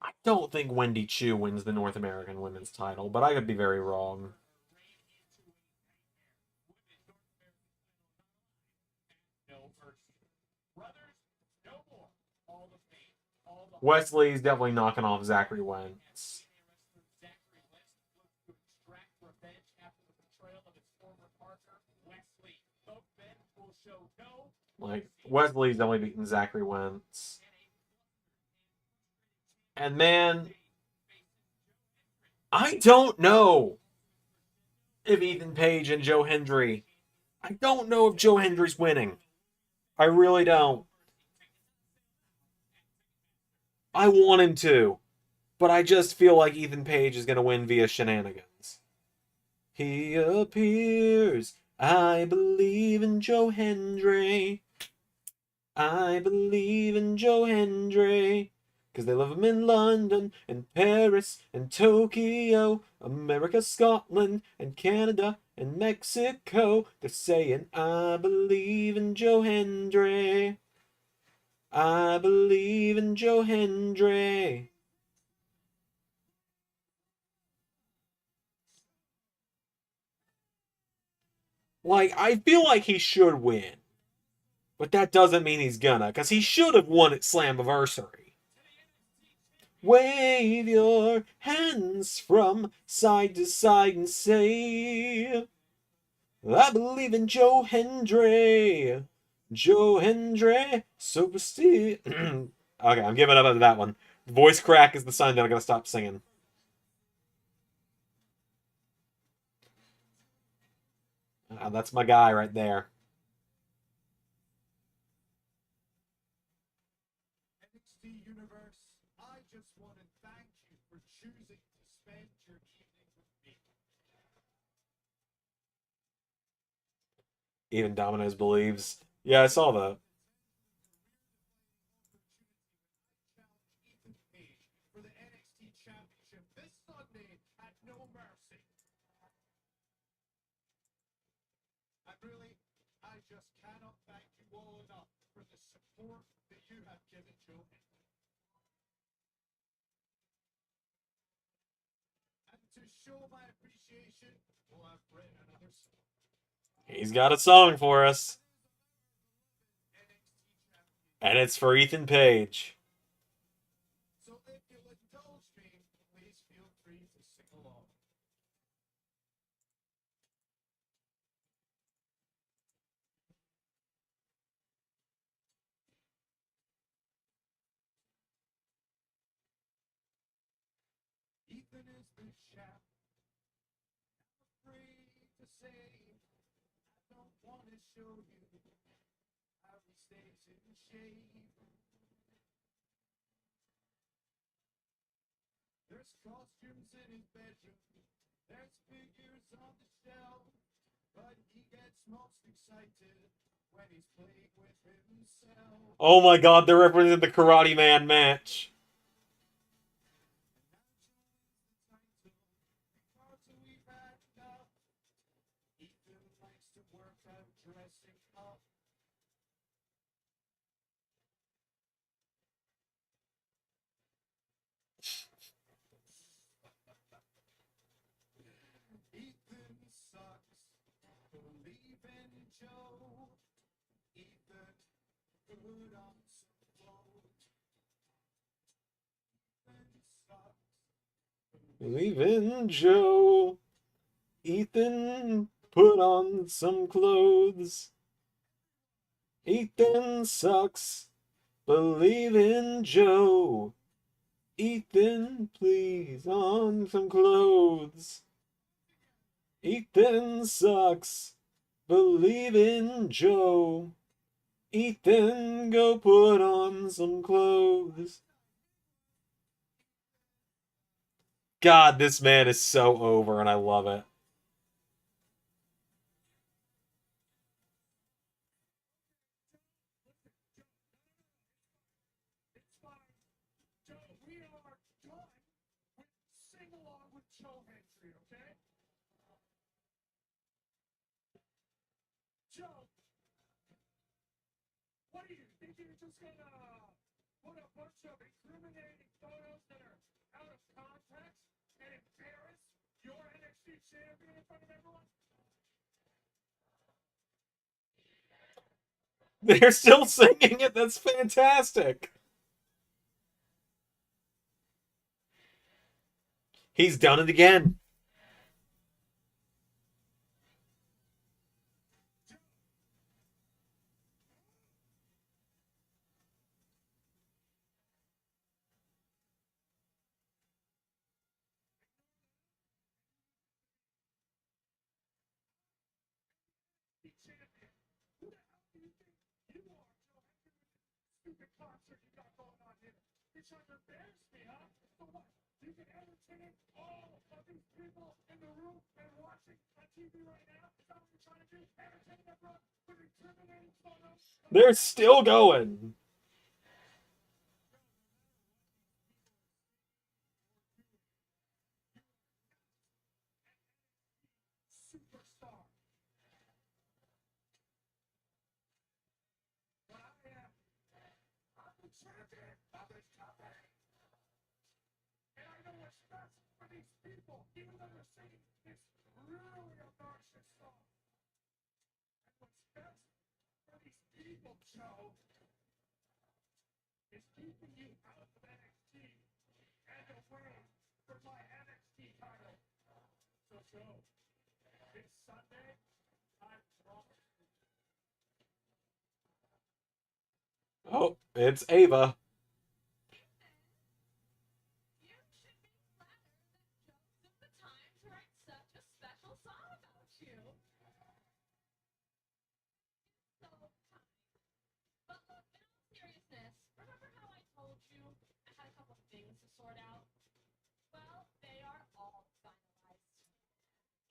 I don't think Wendy Chu wins the North American Women's title, but I could be very wrong. Wesley's definitely knocking off Zachary Wentz. Like, Wesley's only beaten Zachary Wentz. And man, I don't know if Ethan Page and Joe Hendry. I don't know if Joe Hendry's winning. I really don't. I want him to, but I just feel like Ethan Page is going to win via shenanigans. He appears. I believe in Joe Hendry. I believe in Joe Hendry. Because they love him in London, and Paris, and Tokyo, America, Scotland, and Canada, and Mexico. They're saying, I believe in Joe Hendry. I believe in Joe Hendry. Like, I feel like he should win. But that doesn't mean he's gonna, because he should have won at Slammiversary. Wave your hands from side to side and say, I believe in Joe Hendry. Joe Hendry, superstition. Okay, I'm giving up on that one. Voice crack is the sign that I gotta stop singing. That's my guy right there. NXT Universe, I just want to thank you for choosing to spend your evening with me. Even Domino's believes. Yeah, I saw that. Ethan Page for the NXT Championship this Sunday at No Mercy. And really, I just cannot thank you all enough for the support that you have given Joe Hendry. And to show my appreciation, well, I've written another song. He's got a song for us. And it's for Ethan Page. So if you'll indulge me, please feel free to sing along. Ethan is the chef. I'm afraid to say, I don't want to show you how he stays in shape. There's costumes in his bedroom, there's figures on the shelf, but he gets most excited when he's playing with himself. Oh my god, they're representing the Karate Man match. Ethan likes to work out dressing up. Ethan sucks. Believe in Joe. Ethan, put on some clothes. Ethan sucks. Believe in Joe. Ethan, put on some clothes. Ethan sucks. Believe in Joe. Ethan, please, on some clothes. Ethan sucks. Believe in Joe. Ethan, go put on some clothes. God, this man is so over, and I love it. It's fine. Joe, we are done with sing along with Joe Hendry, okay? Joe, what are you? Think you're just gonna put a bunch of incriminating photos that are out of context and embarrass your NXT champion in front of everyone? They're still singing it. That's fantastic. He's done it again. Champion. Who the hell do you think you are, Joe Hendry, with this stupid concert you got going on here? You're trying to embarrass me, huh? So what? You can entertain all of these people in the room and watching on TV right now? Is that what you're trying to do? Entertain everyone with incriminating photos? They're still going. Superstar. But I am. I'm the champion of this company. And I know what's best for these people, even though they're singing this really obnoxious song. And what's best for these people, Joe, is keeping you out of NXT and away for my NXT title. So go. This Sunday, I promise. Oh, it's Ava. You should be flattered that Joe took the time to write such a special song about you. So kind. But look, in all seriousness, remember how I told you I had a couple things to sort out? Well, they are all finalized.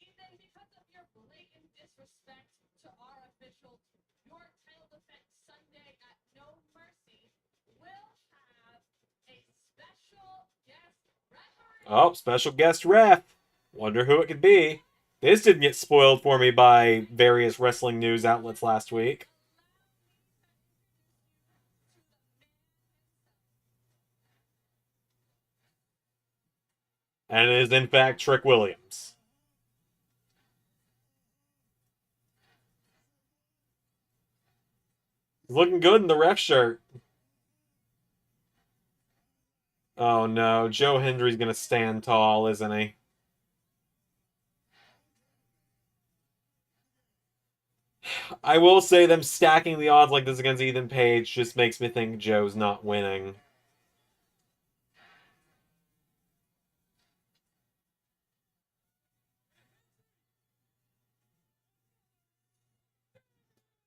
Ethan, because of your blatant disrespect to our officials, your title defense Sunday at No Mercy will have a special guest referee. Oh, special guest ref. Wonder who it could be. This didn't get spoiled for me by various wrestling news outlets last week. And it is, in fact, Trick Williams. He's looking good in the ref shirt. Oh no, Joe Hendry's gonna stand tall, isn't he? I will say them stacking the odds like this against Ethan Page just makes me think Joe's not winning.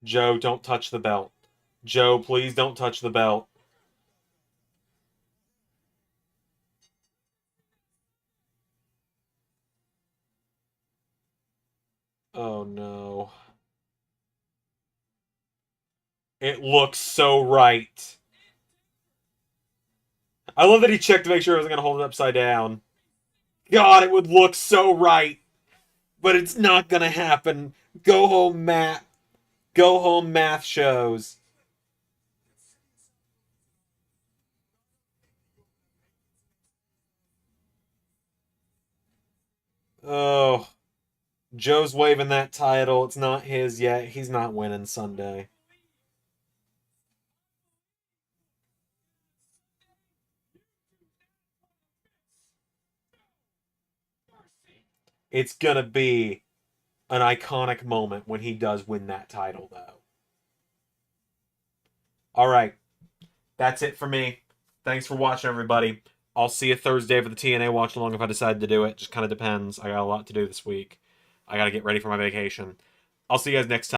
Joe, don't touch the belt. Joe, please don't touch the belt. Oh no. It looks so right. I love that he checked to make sure I wasn't going to hold it upside down. God, it would look so right. But it's not going to happen. Go home, Matt. Go home, math shows. Oh. Joe's waving that title. It's not his yet. He's not winning Sunday. It's going to be an iconic moment when he does win that title, though. All right. That's it for me. Thanks for watching, everybody. I'll see you Thursday for the TNA watch along if I decide to do it. Just kind of depends. I got a lot to do this week. I got to get ready for my vacation. I'll see you guys next time.